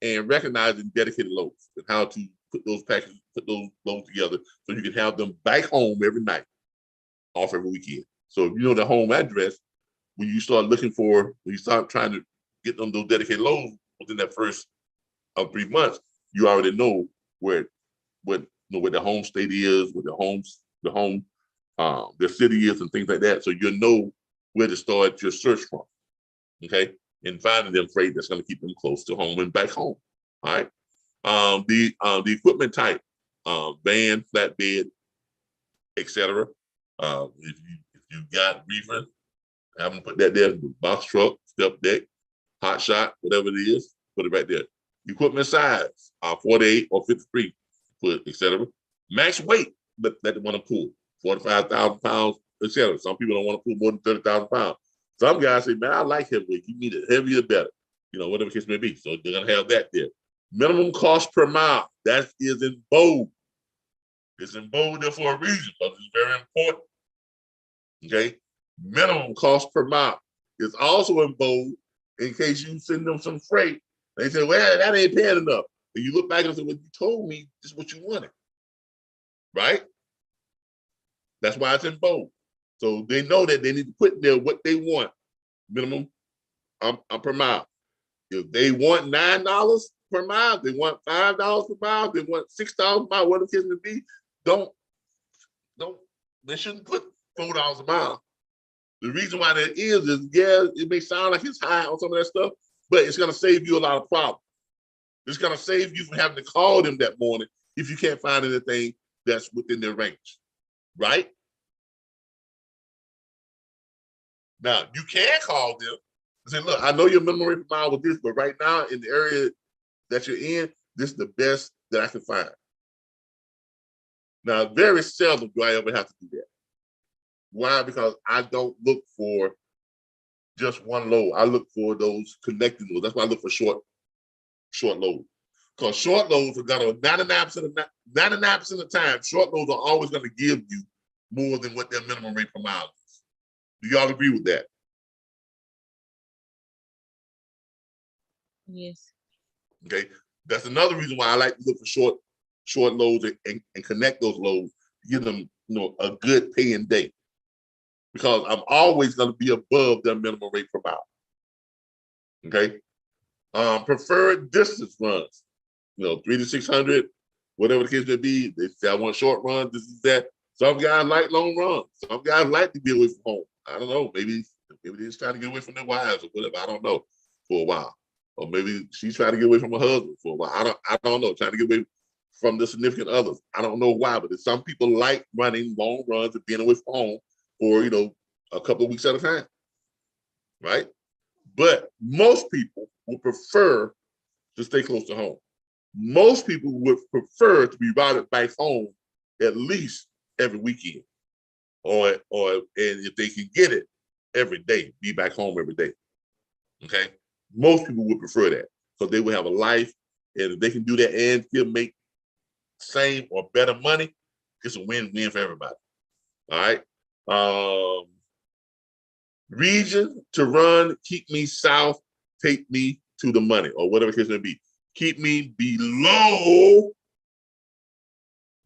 and recognizing dedicated loads and how to put those packages, put those loads together so you can have them back home every night, off every weekend. So if you know the home address, when you start trying to get them those dedicated loads within that first 3 months, you already know where the home state is, where their city is, and things like that. So you'll know where to start your search from. Okay, and finding them freight that's going to keep them close to home and back home. All right. The equipment type, van, flatbed, etc. If you got reefer, have them put that there. Box truck, step deck, hot shot, whatever it is, put it right there. Equipment size, 48 or 53 foot, etc. Max weight that they want to pull, 45,000 pounds, etc. Some people don't want to pull more than 30,000 pounds. Some guys say, man, I like heavyweight. You need it heavier, better. Whatever the case may be. So they're gonna have that there. Minimum cost per mile. That is in bold. It's in bold there for a reason, because it's very important. Okay. Minimum cost per mile is also in bold in case you send them some freight. They say, well, that ain't paying enough. And you look back and say, well, you told me this is what you wanted. Right? That's why it's in bold. So they know that they need to put there what they want, minimum per mile. If they want $9 per mile, they want $5 per mile, they want $6 per mile, whatever the case may be, they shouldn't put $4 a mile. The reason why that is yeah, it may sound like it's high on some of that stuff, but it's gonna save you a lot of problems. It's gonna save you from having to call them that morning if you can't find anything that's within their range, right? Now, you can call them and say, look, I know your minimum rate per mile with this, but right now in the area that you're in, this is the best that I can find. Now, very seldom do I ever have to do that. Why? Because I don't look for just one load. I look for those connecting loads. That's why I look for short loads. Because short loads are gonna 99% of the time, short loads are always gonna give you more than what their minimum rate per mile is. Do y'all agree with that? Yes. Okay, that's another reason why I like to look for short loads and connect those loads, give them a good paying day, because I'm always going to be above their minimum rate per mile. Okay, preferred distance runs, 300 to 600, whatever the case may be. They say I want short runs. This is that. Some guys like long runs. Some guys like to be away from home. I don't know. Maybe they're just trying to get away from their wives or whatever. I don't know, for a while. Or maybe she's trying to get away from her husband for a while. I don't know. Trying to get away from the significant others. I don't know why, but some people like running long runs and being away from home for a couple of weeks at a time, right? But most people would prefer to stay close to home. Most people would prefer to be routed back home at least every weekend, and if they can get it, every day, be back home every day. Okay, most people would prefer that, because they would have a life, and if they can do that and still make same or better money, it's a win-win for everybody. All right. Region to run, keep me south, take me to the money, or whatever the case may be. Keep me below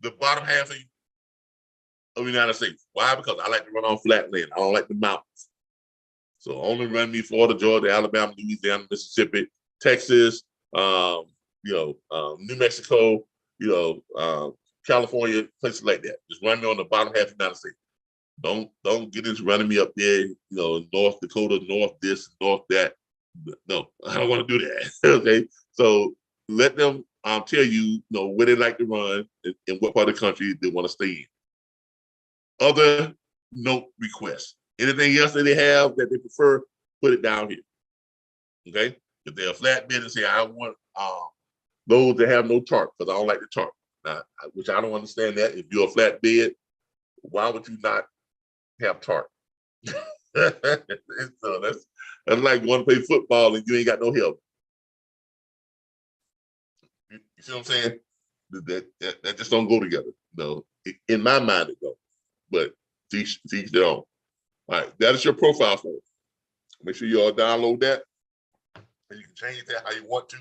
the bottom half of the United States. Why? Because I like to run on flat land. I don't like the mountains. So only run me Florida, Georgia, Alabama, Louisiana, Mississippi, Texas, New Mexico, California, places like that. Just run me on the bottom half of the United States. Don't get into running me up there, North Dakota, North this, North that. No, I don't want to do that. Okay. So let them tell you, where they like to run and what part of the country they want to stay in. Other note requests. Anything else that they have that they prefer, put it down here. Okay. If they're a flatbed and say, I want those that have no tarp, because I don't like the tarp. Now, which I don't understand that. If you're a flatbed, why would you not have tarp? So that's like going to play football and you ain't got no help. You see what I'm saying? That just don't go together. In my mind it don't. But teach their own. All right, that is your profile form. Make sure you all download that, and you can change that how you want to,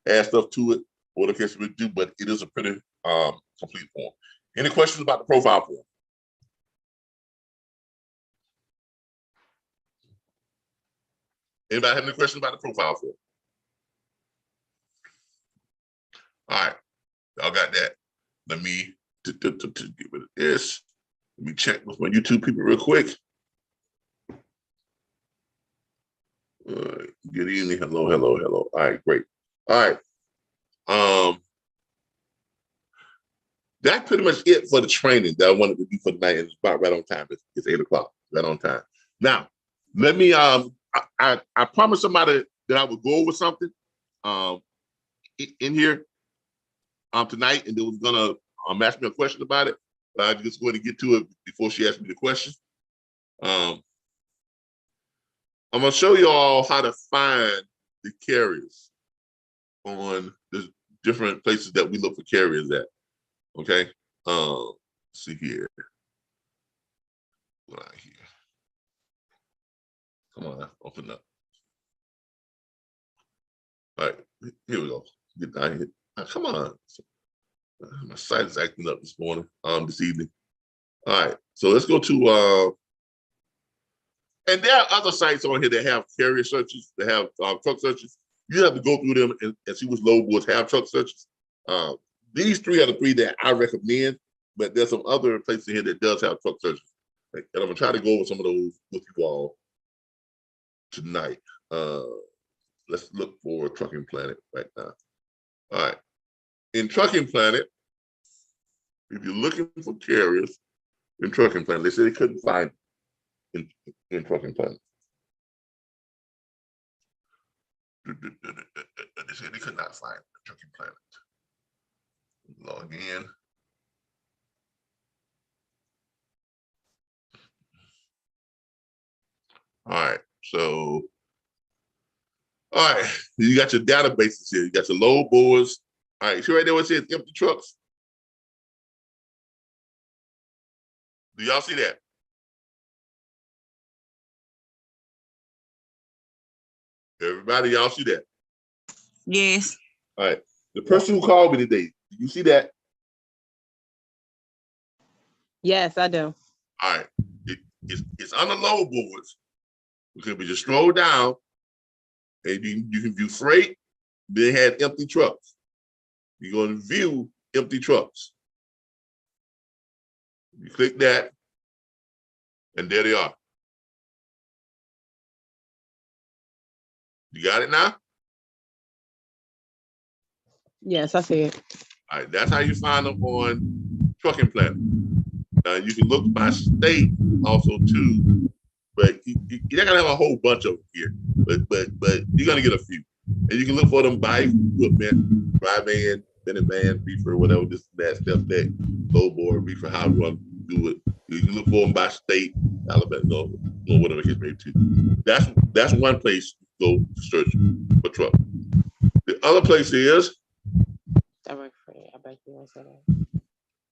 add stuff to it, or the case we do. But it is a pretty complete form. Any questions about the profile form? Anybody have any questions about the profile form? All right, y'all got that. Let me get rid of this. Let me check with my YouTube people real quick. Good evening. Hello. All right, great. All right. That's pretty much it for the training that I wanted to do for tonight. And it's about right on time. It's 8 o'clock, right on time. Now, let me I promised somebody that I would go over something in here tonight, and they was gonna ask me a question about it. But I'm just going to get to it before she asked me the question. I'm gonna show you all how to find the carriers on the different places that we look for carriers at. Okay. Let's see here. Right here. Come on, open up. All right, here we go. Get down here. Come on. My site is acting up this morning, this evening. All right, so let's go to and there are other sites on here that have carrier searches, that have truck searches. You have to go through them and see which low boards have truck searches. These three are the three that I recommend, but there's some other places here that does have truck searches. And I'm gonna try to go over some of those with you all tonight. Let's look for Trucking Planet right now. All right, in Trucking Planet, if you're looking for carriers in Trucking Planet, they said they couldn't find in Trucking Planet. They said they could not find Trucking Planet. Log in. All right, so, all right, you got your databases here. You got your load boards. All right, see right there where it says empty trucks? Do y'all see that? Everybody, y'all see that? Yes. All right. The person who called me today, did you see that? Yes, I do. All right. It's on the load boards. Because we just scroll down and you can view freight. They had empty trucks. You're going to view empty trucks. You click that, and there they are. You got it now? Yes, I see it. All right, that's how you find them on Trucking Planner. Now you can look by state also too, but you're not gonna have a whole bunch of them here. But you're gonna get a few, and you can look for them by equipment, dry van, bending van, reefer, whatever this, that, step deck, low board, reefer, how you want to do it. You can look for them by state, Alabama, or whatever it may be. That's one place to go to search for truck. The other place is. Direct freight. I bet you won't say that.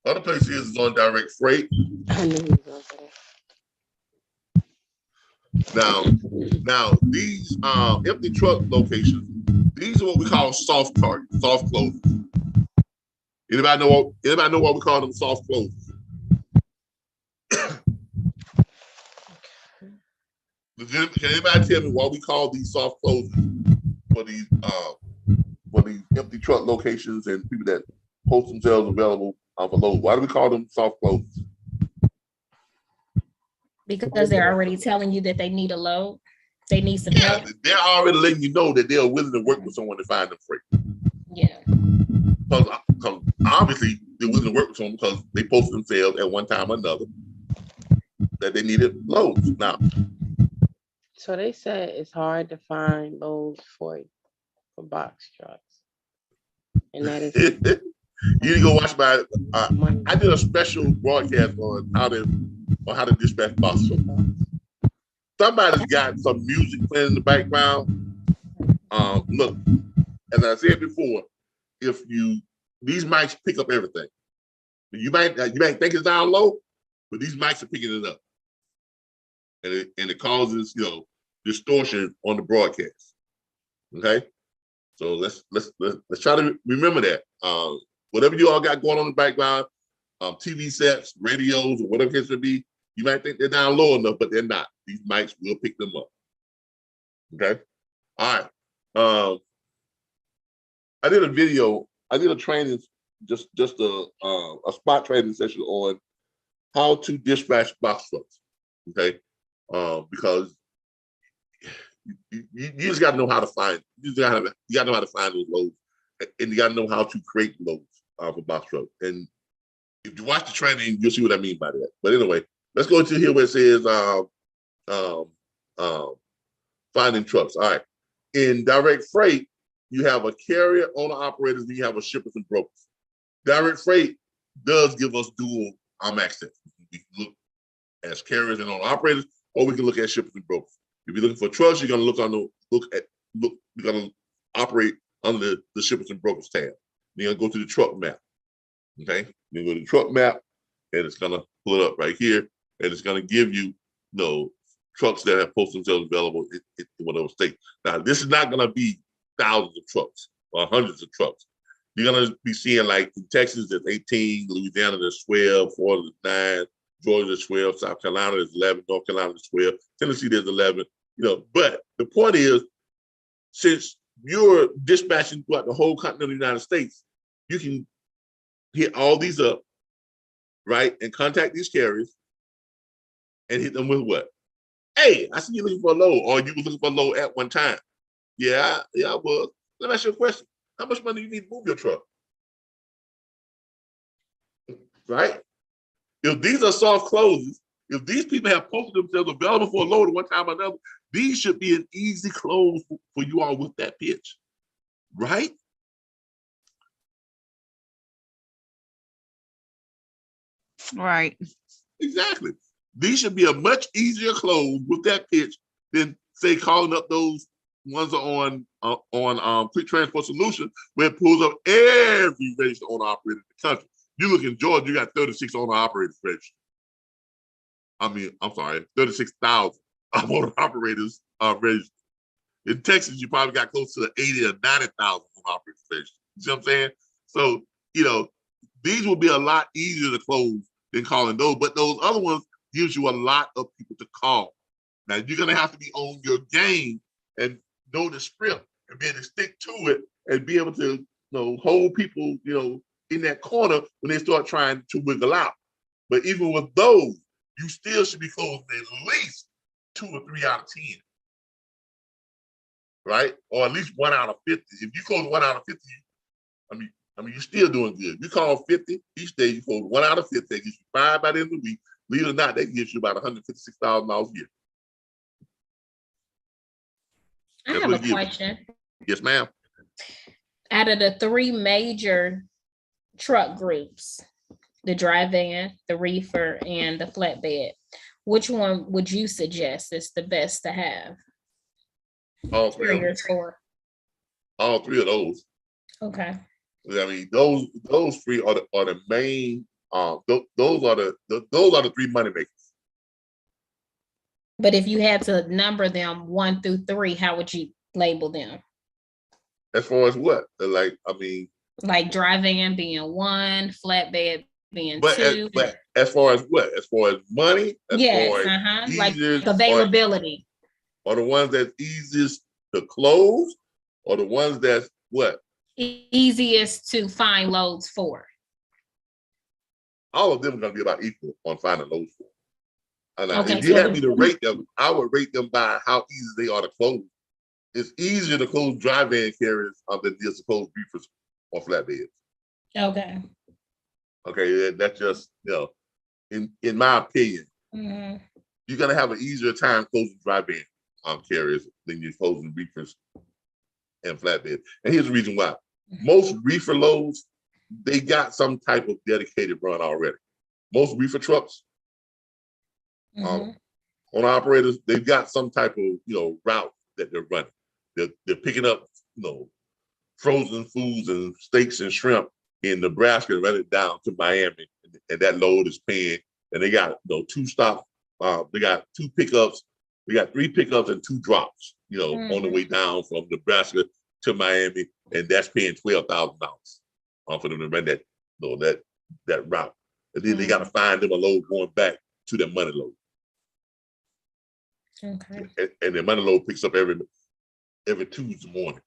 Other place is on direct freight. I knew he was gonna say that. Now these empty truck locations, these are what we call soft targets, soft closers. Anybody know what we call them soft closers? Can anybody tell me why we call these soft closers for these empty truck locations and people that post themselves available for load? Why do we call them soft closers? Because they're already telling you that they need a load. They need some Yeah, help. they're already letting you know that they're willing to work with someone to find them freight. Yeah. Because obviously they're willing to work with someone because they posted themselves at one time or another that they needed loads. Now, So they said it's hard to find loads for box trucks, and that is you need to go watch my. money. I did a special broadcast on how to dispatch box trucks. Somebody's got some music playing in the background. Look, as I said before, these mics pick up everything. You might think it's down low, but these mics are picking it up, and it causes distortion on the broadcast. Okay, so let's try to remember that. Whatever you all got going on in the background, TV sets, radios, or whatever it should be, you might think they're down low enough, but they're not. These mics will pick them up. Okay, all right. I did a training, just a spot training session on how to dispatch box trucks. Okay, because you just got to know how to find. You got to know how to find those loads, and you got to know how to create loads for box trucks. And if you watch the training, you'll see what I mean by that. But anyway, let's go to here where it says finding trucks. All right, in direct freight, you have a carrier, owner operators, and you have a shippers and brokers. Direct freight does give us dual access. We can look as carriers and owner operators, or we can look at shippers and brokers. If you're looking for trucks, you're gonna you're gonna operate under the shippers and brokers tab. You're gonna go to the truck map. Okay, you're gonna go to the truck map, and it's gonna pull it up right here, and it's gonna give you trucks that have posted themselves available in whatever state. Now, this is not gonna be thousands of trucks or hundreds of trucks. You're gonna be seeing, like, in Texas there's 18, Louisiana there's 12, Florida there's 9, Georgia there's 12, South Carolina there's 11, North Carolina there's 12, Tennessee there's 11. But the point is, since you're dispatching throughout the whole continental United States, you can hit all these up, right, and contact these carriers and hit them with what? Hey, I see you looking for a load, or you were looking for a load at one time. Yeah, I was. Let me ask you a question. How much money do you need to move your truck? Right? If these are soft closes, if these people have posted themselves available for a load at one time or another, these should be an easy close for you all with that pitch. Right? Right. Exactly. These should be a much easier close with that pitch than, say, calling up those ones on Quick Transport Solutions, where it pulls up every registered owner operator in the country. You look in Georgia, you got 36 owner operators registered. I'm sorry, 36,000 owner operators registered. In Texas, you probably got close to 80 or 90,000 on operating stations. You see what I'm saying? So, you know, these will be a lot easier to close than calling those, but those other ones gives you a lot of people to call. Now you're gonna have to be on your game and know the script and be able to stick to it and be able to, hold people, in that corner when they start trying to wiggle out. But even with those, you still should be closing at least 2 or 3 out of 10. Right? Or at least 1 out of 50. If you close 1 out of 50, I mean, you're still doing good. You call 50 each day, you close 1 out of 50, that gives you 5 by the end of the week. Believe it or not, that gives you about $156,000 a year. I have a question. Yes, ma'am. Out of the 3 major truck groups, the dry van, the reefer, and the flatbed, which one would you suggest is the best to have? All 3 of them. All 3 of those. Okay. I mean, those 3 are the main. Those are the 3 money makers. But if you had to number them 1 through 3, how would you label them? As far as what? Like dry van being 1, flatbed being 2. But as far as what? As far as money? Yes, like availability. Or the ones that's easiest to close, or the ones that's what? Easiest to find loads for. All of them are going to be about equal on finding loads for. And Okay, if you had me to rate them, I would rate them by how easy they are to close. It's easier to close dry van carriers than it is to close reefers or flatbeds. Okay. Okay, that's just, in my opinion, you're going to have an easier time closing dry van carriers than you're closing reefers and flatbeds. And here's the reason why. Most reefer loads, they got some type of dedicated run already. Most reefer trucks, on operators, they've got some type of route that they're running. They're picking up frozen foods and steaks and shrimp in Nebraska and running it down to Miami, and that load is paying. And they got 2 stops. They got 2 pickups. We got 3 pickups and 2 drops. On the way down from Nebraska to Miami, and that's paying $12,000 for them to run that route. And then they got to find them a load going back to their money load. Okay. And their money load picks up every Tuesday morning.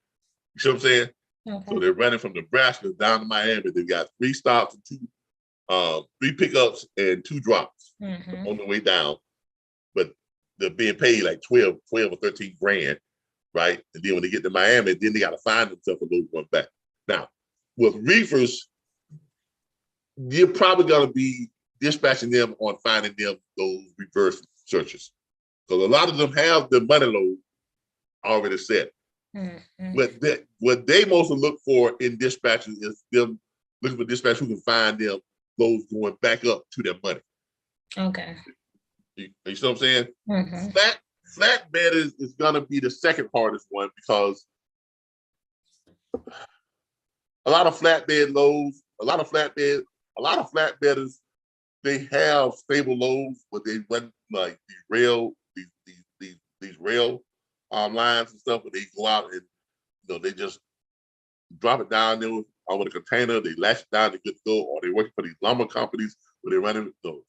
You see what I'm saying? Okay. So they're running from Nebraska down to Miami. They've got 3 stops and 3 pickups and 2 drops on the way down. But they're being paid like 12 or 13 grand, right? And then when they get to Miami, then they got to find themselves a load going back. Now, with reefers, you're probably going to be dispatching them on finding them those reverse searches. Because a lot of them have the money load already set. What they mostly look for in dispatching is them looking for dispatch who can find them those going back up to their money. Okay. You see what I'm saying? Flatbed is going to be the second hardest one, because a lot of flatbed loads, a lot of flatbedders, they have stable loads, but they run like these rail lines and stuff, but they go out and they just drop it down there with a container, they latch it down to get to go, or they're working for these lumber companies, where they're running from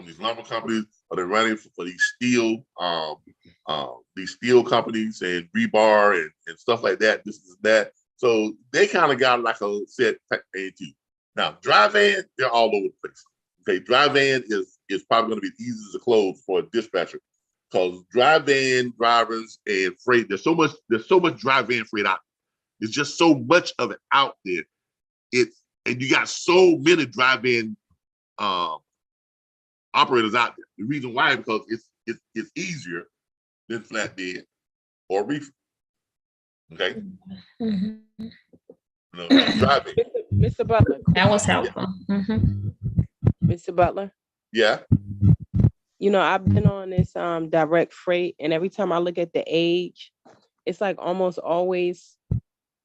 these lumber companies, or they're running for these steel companies and rebar and stuff like that, this is that. So they kind of got like a set A2. Now, dry van, they're all over the place. Okay, dry van is probably going to be easy to close for a dispatcher, because dry van drivers and freight, there's so much dry van freight out there. There's just so much of it out there. And you got so many dry van operators out there. The reason why is because it's easier than flatbed or reefer. Okay. Dry van. Mr. Butler. That was helpful. Mr. Butler. Yeah. I've been on this direct freight, and every time I look at the age, it's like almost always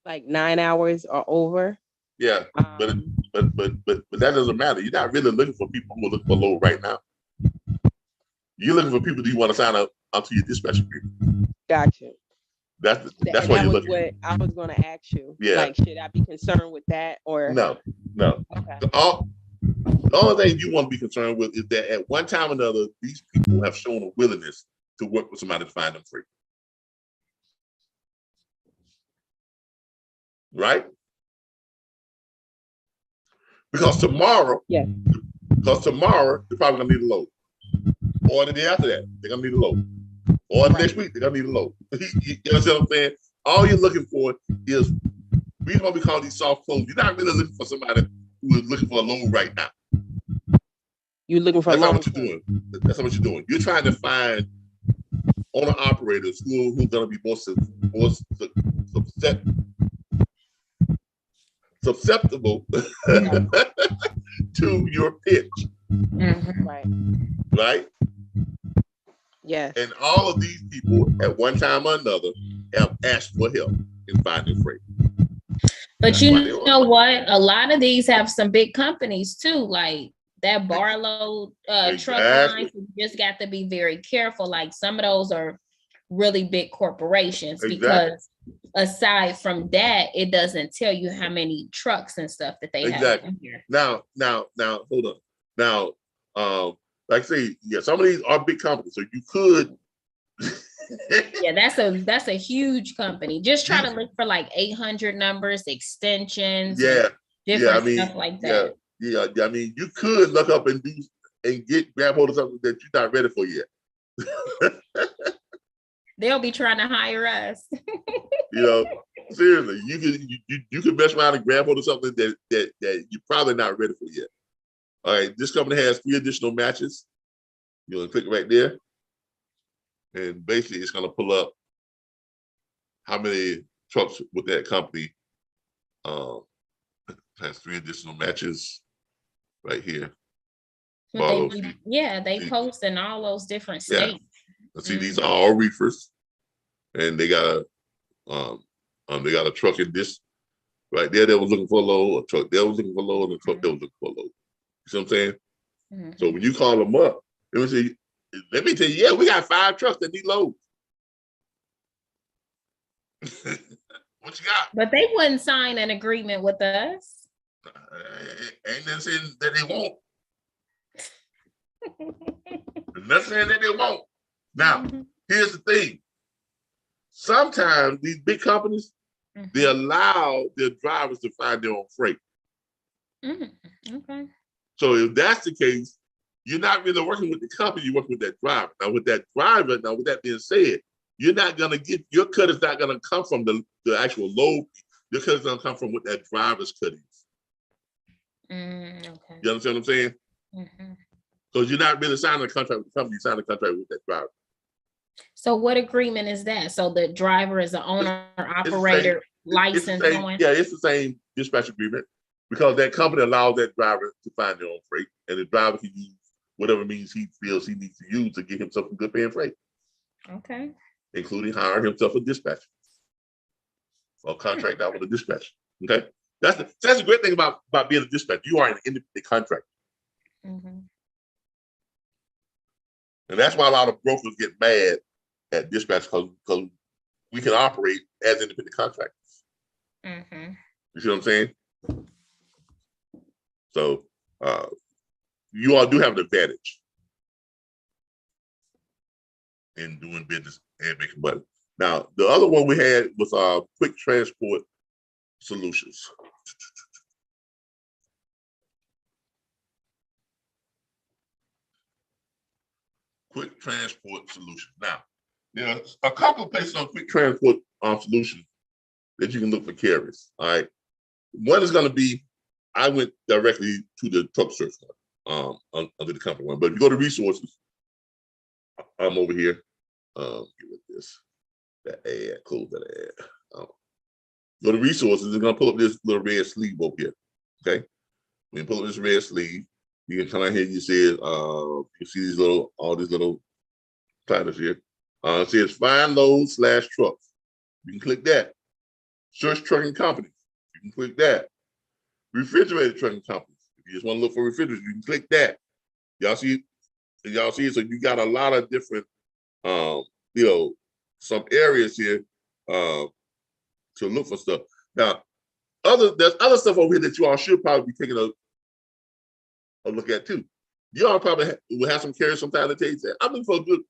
like 9 hours or over. Yeah, but that doesn't matter. You're not really looking for people who are looking for load right now. You're looking for people who you want to sign up to your dispatch agreement. Gotcha. That's And why that you're was looking. what I was going to ask you. Yeah. Like, should I be concerned with that or? No. Okay. The only thing you want to be concerned with is that at one time or another, these people have shown a willingness to work with somebody to find them free. Right? Because tomorrow, Yeah. they're probably gonna need a load. Or the day after that, they're gonna need a load. Or next week, they're gonna need a load. You understand what I'm saying? All you're looking for is, we gonna be calling these soft clothes. You're not really looking for somebody who is looking for a load right now. You're looking for That's not long what you're doing. That's not what you're doing. You're trying to find owner operators who are going to be more susceptible to your pitch. Right. Right? Yes. And all of these people at one time or another have asked for help in finding freight. But That's you why they are. know what? A lot of these have some big companies too, like that Barlow truck lines. You just got to be very careful. Like some of those are really big corporations because aside from that, it doesn't tell you how many trucks and stuff that they have in here. Now, hold on. Now, like I say, yeah, some of these are big companies, so you could. Yeah, that's a huge company. Just try to look for like 800 numbers, extensions, different stuff like that. Yeah. I mean, you could look up and grab hold of something that you're not ready for yet. They'll be trying to hire us. Seriously, you can mess around and grab hold of something that you're probably not ready for yet. All right, this company has 3 additional matches. You're gonna click right there, and basically it's gonna pull up how many trucks with that company has 3 additional matches right here. They post in all those different states. See, these are all reefers, and they got a truck in this right there that was looking for a load, a truck that was looking for a load, and a truck that was looking for a load. You see what I'm saying? So when you call them up, let me tell you, we got 5 trucks that need loads. What you got? But they wouldn't sign an agreement with us. Ain't nothing saying that they won't. Nothing saying that they won't. Now, here's the thing. Sometimes these big companies, they allow their drivers to find their own freight. Okay. So if that's the case, you're not really working with the company, you're working with that driver. Now with that being said, you're not gonna get, your cut is not gonna come from the actual load. Your cut is gonna come from what that driver's cut is. Okay. You understand what I'm saying? Because you're not really signing a contract with the company, you sign a contract with that driver. So what agreement is that? So the driver is an owner operator license going? Yeah, it's the same dispatch agreement, because that company allows that driver to find their own freight, and the driver can use whatever means he feels he needs to use to get himself a good paying freight. Okay. Including hiring himself a dispatcher or contract out with a dispatcher. Okay, that's the great thing about being a dispatcher. You are an independent contractor, and that's why a lot of brokers get mad at dispatch, because we can operate as independent contractors. You see what I'm saying? So you all do have an advantage in doing business and making money. Now, the other one we had was Quick Transport Solutions. Quick Transport Solutions. Now, there's a couple of places on Quick Transport Solutions that you can look for carriers. All right. One is going to be, I went directly to the truck search one under the company one. But if you go to resources, I'm over here. Get with this. That ad, close that ad. Go to resources, it's going to pull up this little red sleeve over here. Okay. When you pull up this red sleeve, you can come out here, you see all these little titles here. It says find loads / trucks. You can click that. Search trucking companies. You can click that. Refrigerated trucking companies. If you just want to look for refrigerators, you can click that. Y'all see it? So you got a lot of different, some areas here to look for stuff. Now, there's other stuff over here that you all should probably be taking a look at too. You all probably will have some carriers sometimes that tell you that I'm looking for a good,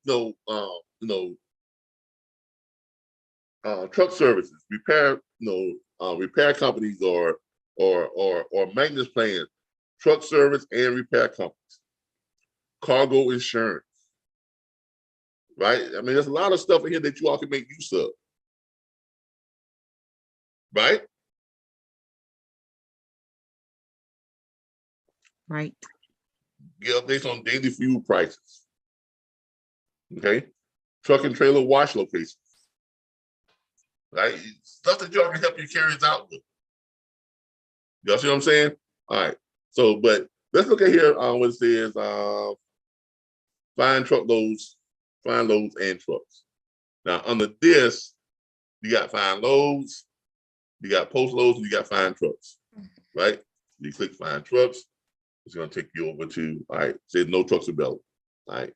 truck services, repair, repair companies or maintenance plans, truck service and repair companies, cargo insurance, right? I mean, there's a lot of stuff in here that you all can make use of, right? Right. Get updates on daily fuel prices. Okay, truck and trailer wash locations. Right, stuff that y'all can help your carriers out with. Y'all see what I'm saying? All right. So, but let's look at here what it says. Find loads and trucks. Now, under this, you got find loads, you got post loads, and you got find trucks. Right? You click find trucks. It's going to take you over to, all right, say no trucks available. All right.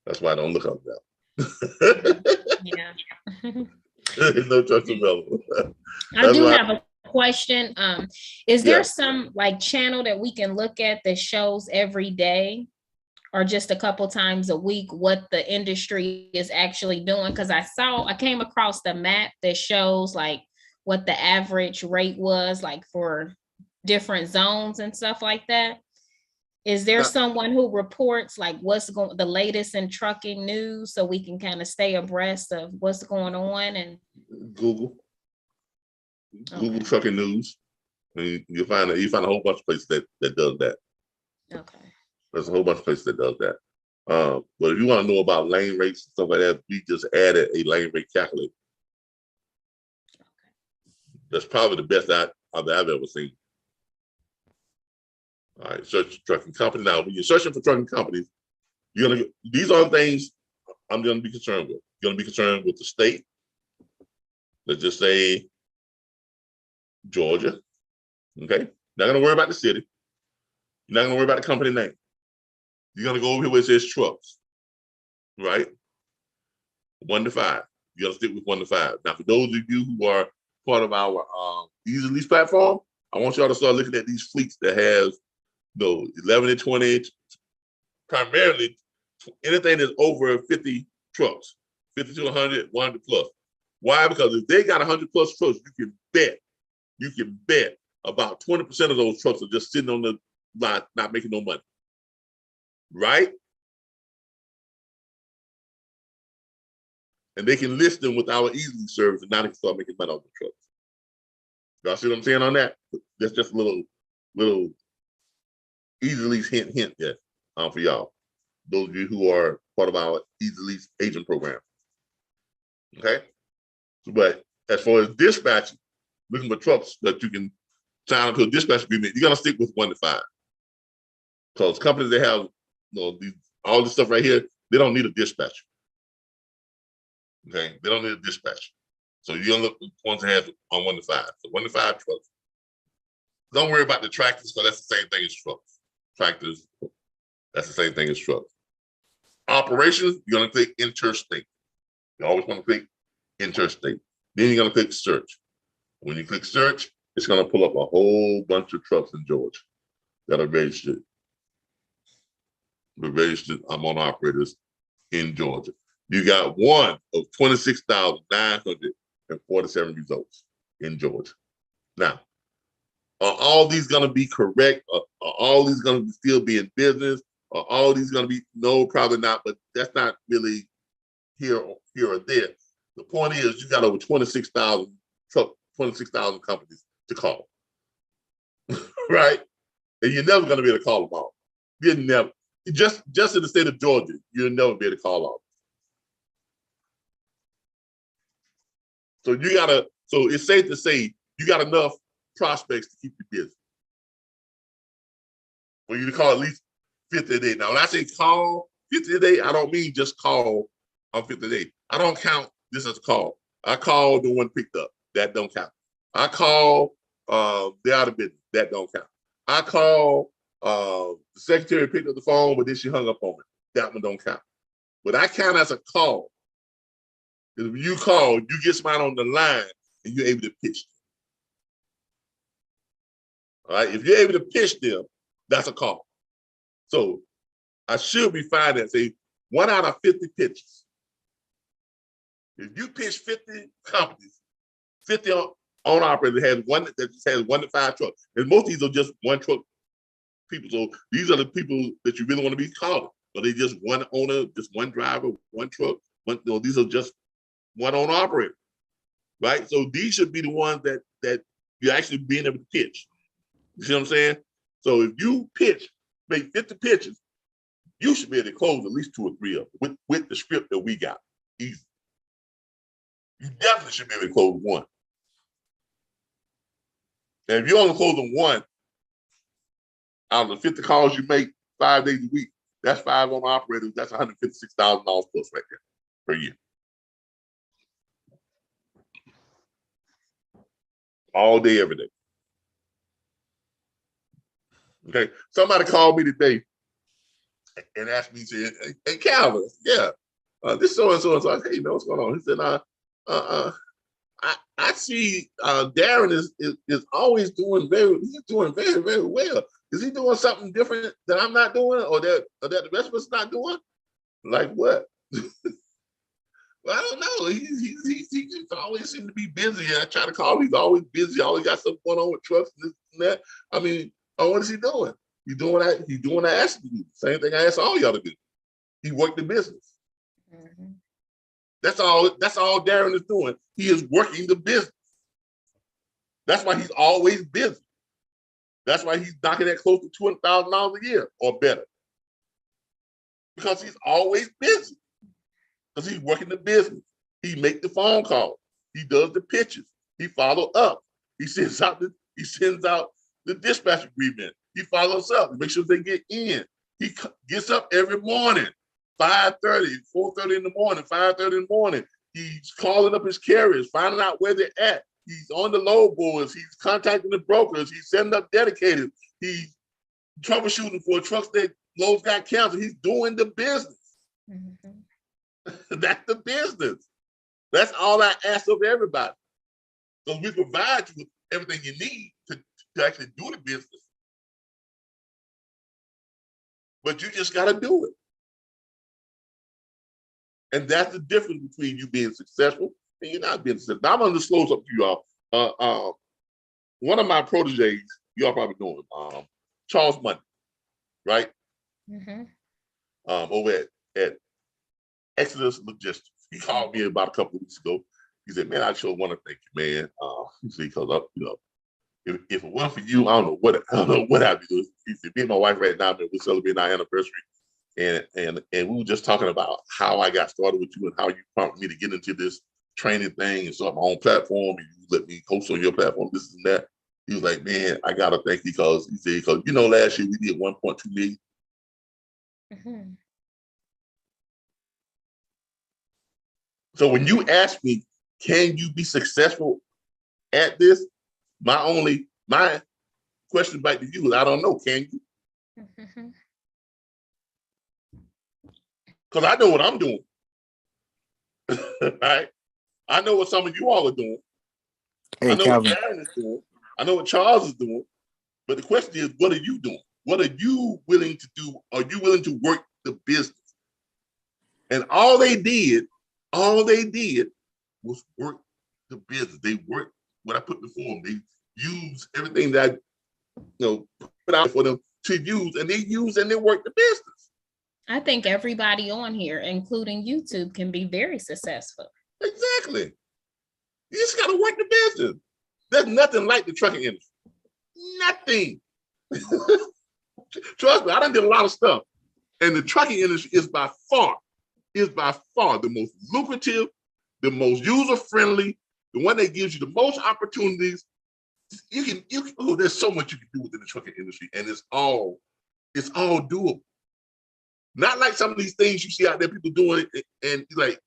That's why I don't look up that. Yeah. No trucks available. I do have a question. Is there Yeah. some like channel that we can look at that shows every day or just a couple times a week what the industry is actually doing? Because I came across the map that shows like what the average rate was like for different zones and stuff like that. Is there someone who reports like what's the latest in trucking news so we can kind of stay abreast of what's going on? And Google trucking news. And you find a whole bunch of places that does that. Okay. There's a whole bunch of places that does that. But if you want to know about lane rates and stuff like that, we just added a lane rate calculator. That's probably the best I've ever seen. All right, search trucking company. Now, when you're searching for trucking companies, these are things I'm gonna be concerned with. You're gonna be concerned with the state. Let's just say Georgia. Okay. Not gonna worry about the city. You're not gonna worry about the company name. You're gonna go over here where it says trucks. Right? 1 to 5. You're gonna stick with 1 to 5. Now, for those of you who are part of our Easy Lease platform, I want y'all to start looking at these fleets that have 11 and 20, primarily anything that's over 50 trucks, 50 to 100, 100 plus. Why? Because if they got 100 plus trucks, you can bet about 20% of those trucks are just sitting on the lot, not making no money. Right? And they can list them with our Easy service, and now they can start making money on the trucks. Y'all see what I'm saying on that? That's just a little Easy Lease hint there for y'all. Those of you who are part of our Easy Lease agent program. Okay? But as far as dispatching, looking for trucks that you can sign into a dispatch agreement, you're gonna stick with 1 to 5. Because companies that have all this stuff right here, they don't need a dispatcher. Okay, they don't need a dispatcher. So you're gonna look for ones that have on 1 to 5. So 1 to 5 trucks. Don't worry about the tractors, because that's the same thing as trucks. Tractors, that's the same thing as trucks. Operations, you're gonna click interstate. You always want to click interstate. Then you're gonna click search. When you click search, it's gonna pull up a whole bunch of trucks in Georgia that are registered. The registered owner operators in Georgia. You got one of 26,947 results in Georgia. Now, are all these going to be correct? Are all these going to still be in business? Are all these going to be? No, probably not. But that's not really here or there. The point is, you got over 26,000 companies to call, right? And you're never going to be able to call them all. You're never. Just in the state of Georgia, you'll never be able to call all. So it's safe to say you got enough prospects to keep you busy. For you to call at least 50 a day. Now, when I say call 50 a day, I don't mean just call on 50 a day. I don't count this as a call. I call the one picked up. That don't count. I call they're out of business. That don't count. I call the secretary picked up the phone, but then she hung up on me. That one don't count. But I count as a call Because when you call, you get somebody on the line and you're able to pitch them. All right. If you're able to pitch them, that's a call. So I should be fine at say 1 out of 50 pitches. If you pitch 50 companies, 50 owner operators has one that just has 1 to 5 trucks. And most of these are just one truck people. So these are the people that you really want to be calling. So they just one owner, just one driver, one truck. These are just one owner operator, right? So these should be the ones that you're actually being able to pitch. You see what I'm saying? So if you make 50 pitches, you should be able to close at least 2 or 3 of them with the script that we got. Easy. You definitely should be able to close 1. And if you're only closing 1 out of the 50 calls you make 5 days a week, that's 5 owner operators. That's $156,000 plus right there per year. All day, every day. Okay. Somebody called me today and asked me, said, "Hey, Calvin, yeah, this so and so and so." I said, "Hey, man, what's going on?" He said, I see Darren is always doing very well. Is he doing something different that I'm not doing, or that the rest of us not doing? Like what?" Well, I don't know. He always seems to be busy. I try to call him. He's always busy. Always got something going on with trucks and this and that. I mean, what is he doing? He's doing that. He's doing what I asked him to do. Same thing I asked all y'all to do. He worked the business. Mm-hmm. That's all Darren is doing. He is working the business. That's why he's always busy. That's why he's knocking at close to $200,000 a year or better. Because he's always busy. Because he's working the business. He make the phone calls. He does the pitches. He follow up. He sends out the dispatch agreement. He follows up to make sure they get in. He gets up every morning, 5:30, 4:30 in the morning, 5:30 in the morning. He's calling up his carriers, finding out where they're at. He's on the load boards. He's contacting the brokers. He's setting up dedicated. He's troubleshooting for trucks that loads got canceled. He's doing the business. Mm-hmm. That's the business. That's all I ask of everybody. So we provide you with everything you need to actually do the business. But you just got to do it. And that's the difference between you being successful and you're not being successful. Now, I'm going to disclose something to you all. One of my proteges, y'all probably know him, Charles Monday, right? Mm-hmm. Over at Exodus Logistics. He called me about a couple of weeks ago. He said, "Man, I sure want to thank you, man." He said, "Because if it wasn't for you, I don't know what I'd be doing." He said, "Me and my wife right now, man, we're celebrating our anniversary, and we were just talking about how I got started with you and how you prompted me to get into this training thing and start my own platform, and you let me host on your platform, this and that." He was like, "Man, I gotta thank you because," he said, "because last year we did 1.2 million." Mm-hmm. So when you ask me, can you be successful at this? My question back to you is, I don't know. Can you? Because I know what I'm doing. Right? I know what some of you all are doing. Hey, I know Calvin. what Aaron is doing. I know what Charles is doing. But the question is, what are you doing? What are you willing to do? Are you willing to work the business? And all they did was work the business. They worked what I put before them. They used everything that I put out for them to use, and they use and they work the business. I think everybody on here, including YouTube, can be very successful. Exactly. You just got to work the business. There's nothing like the trucking industry. Nothing. Trust me, I done did a lot of stuff, and the trucking industry is by far the most lucrative, the most user-friendly, the one that gives you the most opportunities. There's so much you can do within the trucking industry, and it's all doable. Not like some of these things you see out there, people doing it, and like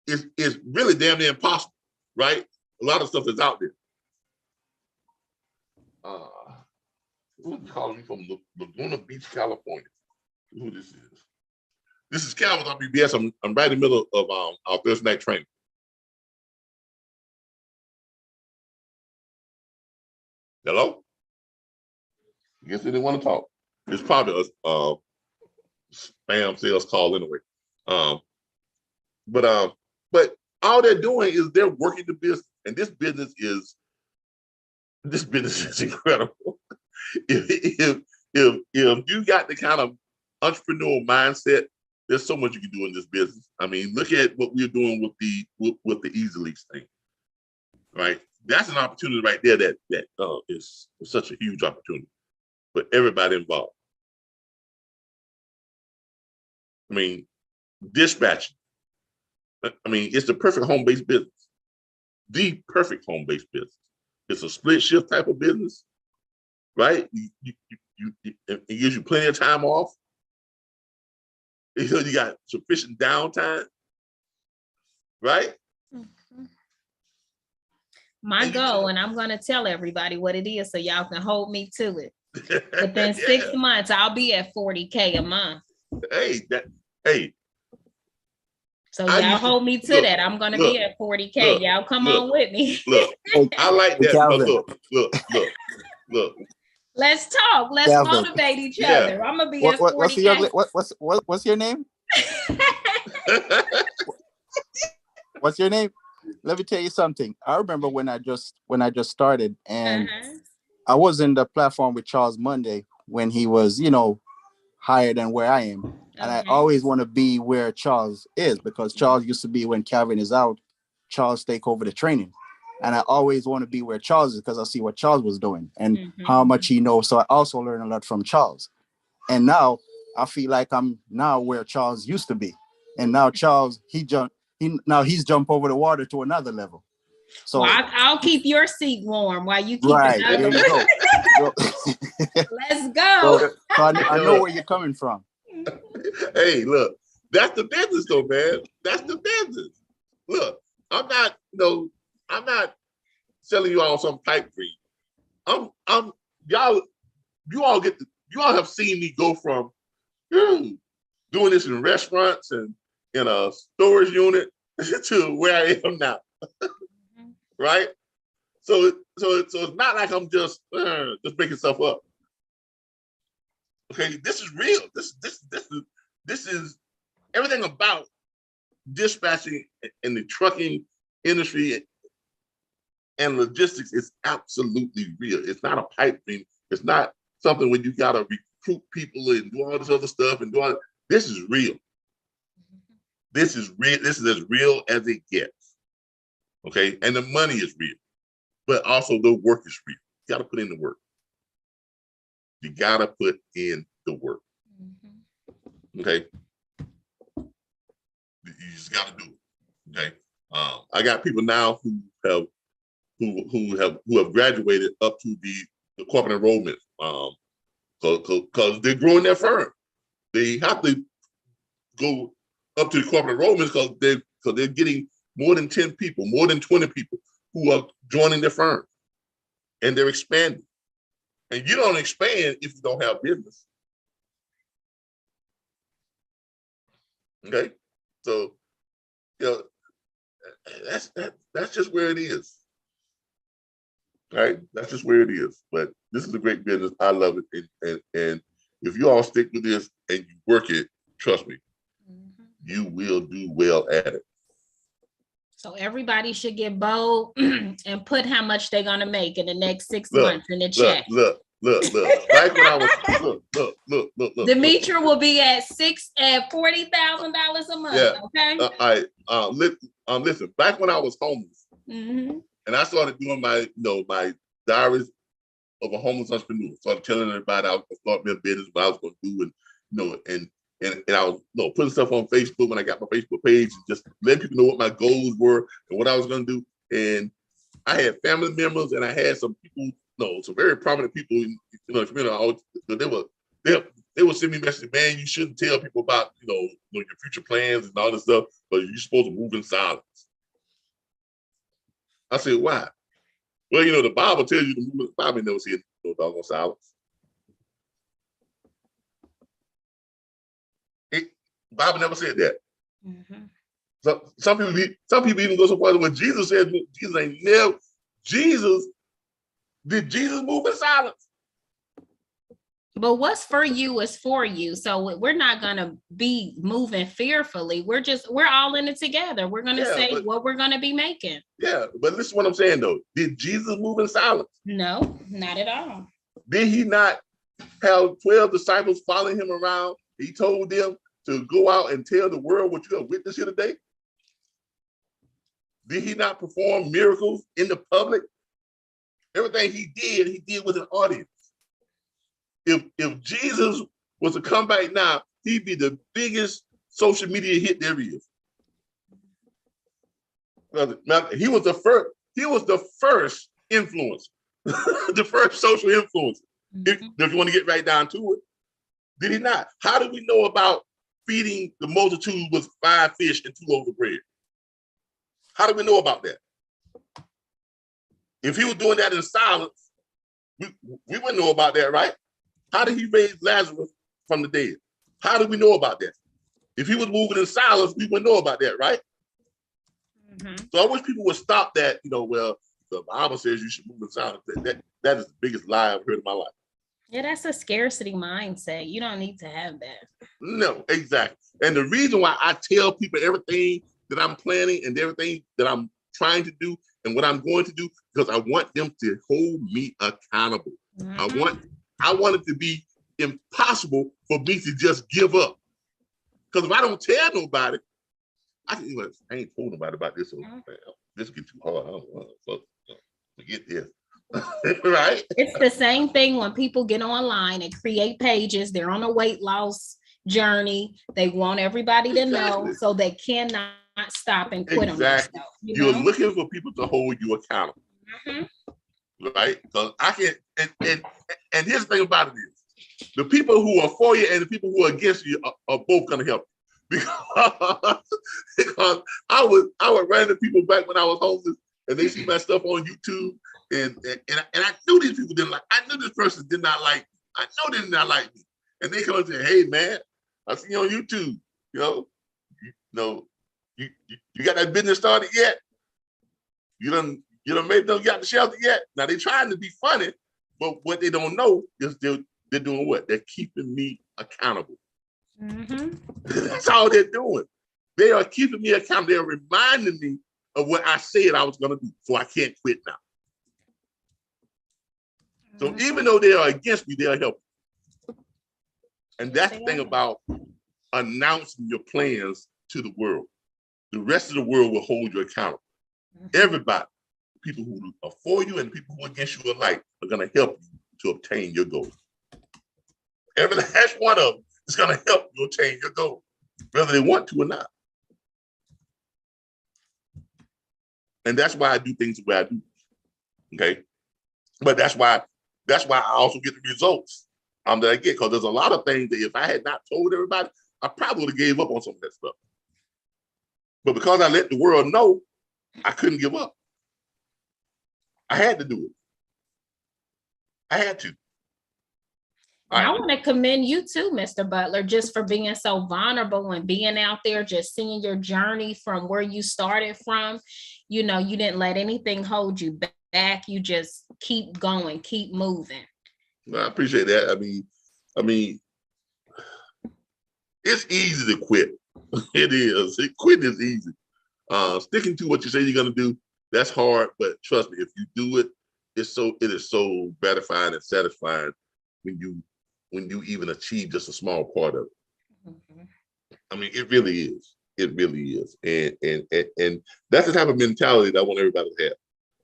it's really damn near impossible, right? A lot of stuff is out there. Who's calling me from Laguna Beach, California? Who this is? This is Calvin RBBS. I'm right in the middle of our Thursday night training. Hello? I guess they didn't want to talk. It's probably a spam sales call anyway. But all they're doing is they're working the business, and this business is incredible. if you got the kind of entrepreneurial mindset, there's so much you can do in this business. I mean, look at what we're doing with the Easy Lease thing, right? That's an opportunity right there that is such a huge opportunity for everybody involved. I mean, dispatching. I mean, it's the perfect home-based business. The perfect home-based business. It's a split shift type of business, right? It gives you plenty of time off. You got sufficient downtime, right? My goal, and I'm gonna tell everybody what it is so y'all can hold me to it. Within 6 months, I'll be at 40K a month. Hey. So y'all hold me to that. I'm gonna be at 40K. Y'all come on with me. Look, I like that. Look. Let's talk. Let's motivate each other. I'm gonna be at 40K. What's your name? What's your name? Let me tell you something. I remember when I just started, and I was in the platform with Charles Monday when he was, higher than where I am. And I always want to be where Charles is, because Charles used to be, when Calvin is out, Charles take over the training. And I always want to be where Charles is, because I see what Charles was doing and how much he knows. So I also learn a lot from Charles. And now I feel like I'm now where Charles used to be. And now Charles, he's jumped over the water to another level. So well, I'll keep your seat warm while you keep there you go. Let's go. So I know where you're coming from. Hey, look, that's the business though, man. That's the business. Look, I'm not selling you all some pipe dream. You all have seen me go from doing this in restaurants and in a storage unit to where I am now. Right? So it's not like I'm just making stuff up. Okay, this is real. This is everything about dispatching in the trucking industry and logistics is absolutely real. It's not a pipe dream. It's not something where you gotta recruit people and do all this other stuff and do all. This is real. This is real. This is as real as it gets. Okay, and the money is real, but also the work is real. You gotta put in the work. You gotta put in the work. Okay, you just gotta do it. Okay, I got people now who have graduated up to the corporate enrollment, because they're growing their firm. They have to go up to the corporate enrollment because they're getting more than 10 people, more than 20 people who are joining their firm, and they're expanding. And you don't expand if you don't have business. Okay, so that's just where it is. Right, that's just where it is. But this is a great business. I love it, and if you all stick with this and you work it, trust me, you will do well at it. So everybody should get bold and put how much they're gonna make in the next 6 months in the check. Look. Like when I was look. Demetra will be at $40,000 a month. Yeah. Okay. Listen. Back when I was homeless, and I started doing my diaries of a homeless entrepreneur. Started telling everybody I was gonna start my business, what I was gonna do, and I was putting stuff on Facebook when I got my Facebook page, and just letting people know what my goals were and what I was gonna do. And I had family members, and I had some people, some very prominent people in the community. They would send me messages, man, you shouldn't tell people about your future plans and all this stuff, but you're supposed to move in silence. I said, why? Well, the Bible tells you to move in silence. Bible never said no doggone silence. Bible never said that. So some people even go so far as what Jesus said. Jesus Did Jesus move in silence? But what's for you is for you. So we're not gonna be moving fearfully. We're all in it together. We're gonna say what we're gonna be making. Yeah, but listen to what I'm saying though. Did Jesus move in silence? No, not at all. Did he not have 12 disciples following him around? He told them to go out and tell the world what you're gonna witness here today. Did he not perform miracles in the public? Everything he did with an audience. If Jesus was to come back now, he'd be the biggest social media hit there is. Now, he was the first influencer, the first social influencer. If you want to get right down to it, did he not? How do we know about feeding the multitude with 5 fish and 2 loaves of bread? How do we know about that? If he was doing that in silence, we wouldn't know about that, right? How did he raise Lazarus from the dead? How do we know about that? If he was moving in silence, we wouldn't know about that, right? So I wish people would stop that, well, the Bible says you should move in silence. That is the biggest lie I've heard in my life. Yeah, that's a scarcity mindset. You don't need to have that. No, exactly. And the reason why I tell people everything that I'm planning and everything that I'm trying to do and what I'm going to do, because I want them to hold me accountable. I want it to be impossible for me to just give up. Because if I don't tell nobody, I ain't told nobody about this. So this get too hard. I don't want to forget this. Right? It's the same thing when people get online and create pages. They're on a weight loss journey. They want everybody to know, so they cannot stop and quit on themselves. You're looking for people to hold you accountable. Right? Because I can, and here's the thing about it is, the people who are for you and the people who are against you are both going to help you. Because I would run into people back when I was homeless and they see my stuff on YouTube and I knew these people didn't like, I knew this person did not like me. I know they did not like me. And they come and say, hey man, I see you on YouTube, you got that business started yet? You done made them got the shelter yet? Now they trying to be funny, but what they don't know is they're doing what? They're keeping me accountable. That's all they're doing. They are keeping me accountable. They're reminding me of what I said I was going to do, so I can't quit now. So even though they are against me, they are helping. And that's the thing about announcing your plans to the world. The rest of the world will hold you accountable. Everybody, people who are for you and people who are against you alike, are going to help you to obtain your goal. Every last one of them is going to help you obtain your goal, whether they want to or not. And that's why I do things the way I do. Okay, but that's why I also get the results that I get, because there's a lot of things that if I had not told everybody, I probably would have gave up on some of that stuff. But because I let the world know, I couldn't give up. I had to do it. I had to. I want to commend you too, Mr. Butler, just for being so vulnerable and being out there, just seeing your journey from where you started from. You didn't let anything hold you back. You just keep going, keep moving. I appreciate that. I mean, it's easy to quit. It is. Quitting is easy. Sticking to what you say you're going to do, that's hard. But trust me, if you do it, it is so gratifying and satisfying when you even achieve just a small part of it. I mean, it really is. It really is. And that's the type of mentality that I want everybody to have.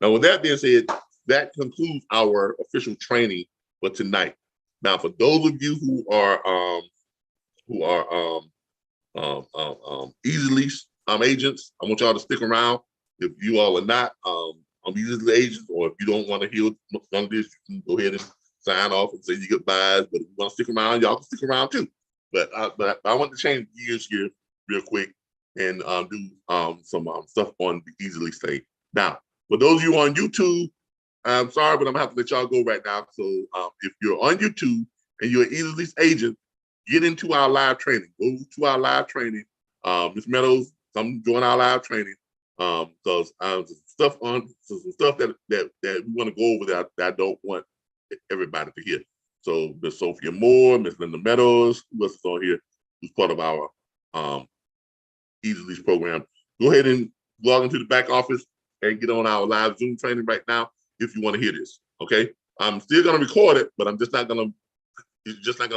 Now, with that being said, that concludes our official training for tonight. Now, for those of you who are easy lease agents, I want y'all to stick around. If you all are not easy lease agents, or if you don't want to hear none of this, you can go ahead and sign off and say your goodbyes. But if you want to stick around, y'all can stick around too. But I want to change gears here real quick and do some stuff on the easy lease thing. Now, for those of you on YouTube, I'm sorry, but I'm gonna have to let y'all go right now. So if you're on YouTube and you're an easy lease agent, get into our live training. Go to our live training. Ms. Meadows, come join our live training. Because some stuff that we want to go over that I don't want everybody to hear. So Miss Sophia Moore, Miss Linda Meadows, who else is on here, who's part of our Easy Lease program. Go ahead and log into the back office and get on our live Zoom training right now if you want to hear this. Okay, I'm still gonna record it, but it's just not gonna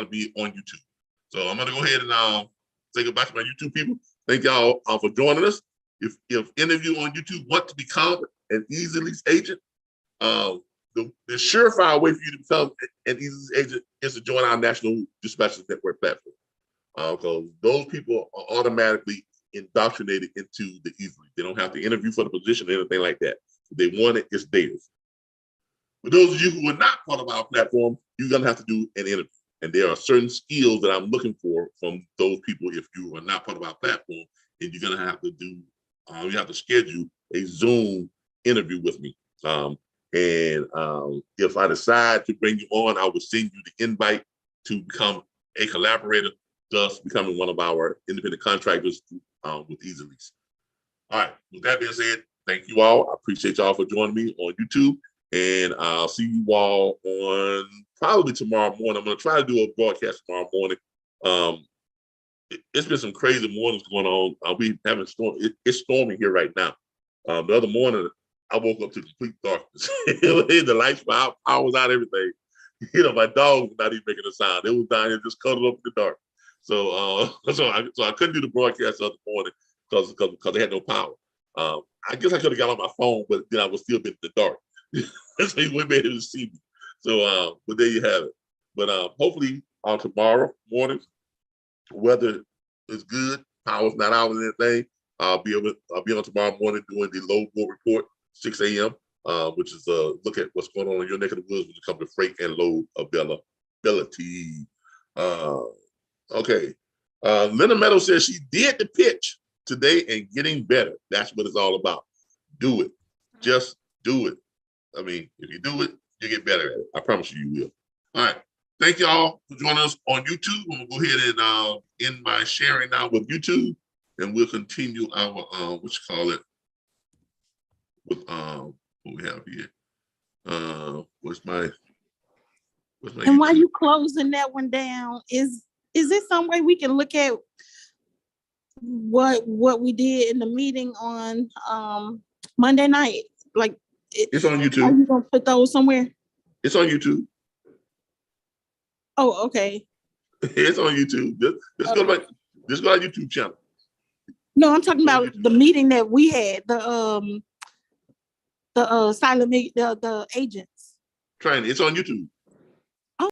be on YouTube. So I'm gonna go ahead and say goodbye to my YouTube people. Thank y'all for joining us. If any of you on YouTube want to become an Easy Lease agent, the surefire way for you to become an Easy Lease agent is to join our National Dispatchers Network platform. Because those people are automatically indoctrinated into the Easy Lease. They don't have to interview for the position or anything like that. If they want it, it's theirs. For those of you who are not part of our platform, you're gonna have to do an interview. And there are certain skills that I'm looking for from those people if you are not part of our platform, and you're gonna have to do, you have to schedule a Zoom interview with me. If I decide to bring you on, I will send you the invite to become a collaborator, thus becoming one of our independent contractors with Easy Lease. All right, with that being said, thank you all. I appreciate y'all for joining me on YouTube. And I'll see you all on probably tomorrow morning. I'm going to try to do a broadcast tomorrow morning. It's been some crazy mornings going on. We having storm. It's storming here right now. The other morning, I woke up to complete darkness. The lights were out, power out, everything. My dog was not even making a sound. It was down here just cuddled up in the dark. So I couldn't do the broadcast the other morning because they had no power. I guess I could have got on my phone, but then I was still in the dark. So you wouldn't be able to see me. So, but there you have it. But hopefully tomorrow morning, weather is good. Power's not out or anything. I'll be on tomorrow morning doing the load board report, 6 a.m., which is a look at what's going on in your neck of the woods when it comes to freight and load availability. Okay. Linda Meadows says she did the pitch today and getting better. That's what it's all about. Do it. Just do it. I mean, if you do it, you get better at it. I promise you, you will. All right. Thank y'all for joining us on YouTube. I'm gonna go ahead and end my sharing now with YouTube, and we'll continue our what you call it with what we have here. What's my And YouTube? while you closing that one down, is there some way we can look at what we did in the meeting on Monday night? Like it's on YouTube. Are you gonna put those somewhere? It's on YouTube. Oh, okay. It's on YouTube. Just go to our YouTube channel. No, I'm talking about the meeting that we had, the silent the agents. Training. It's on YouTube.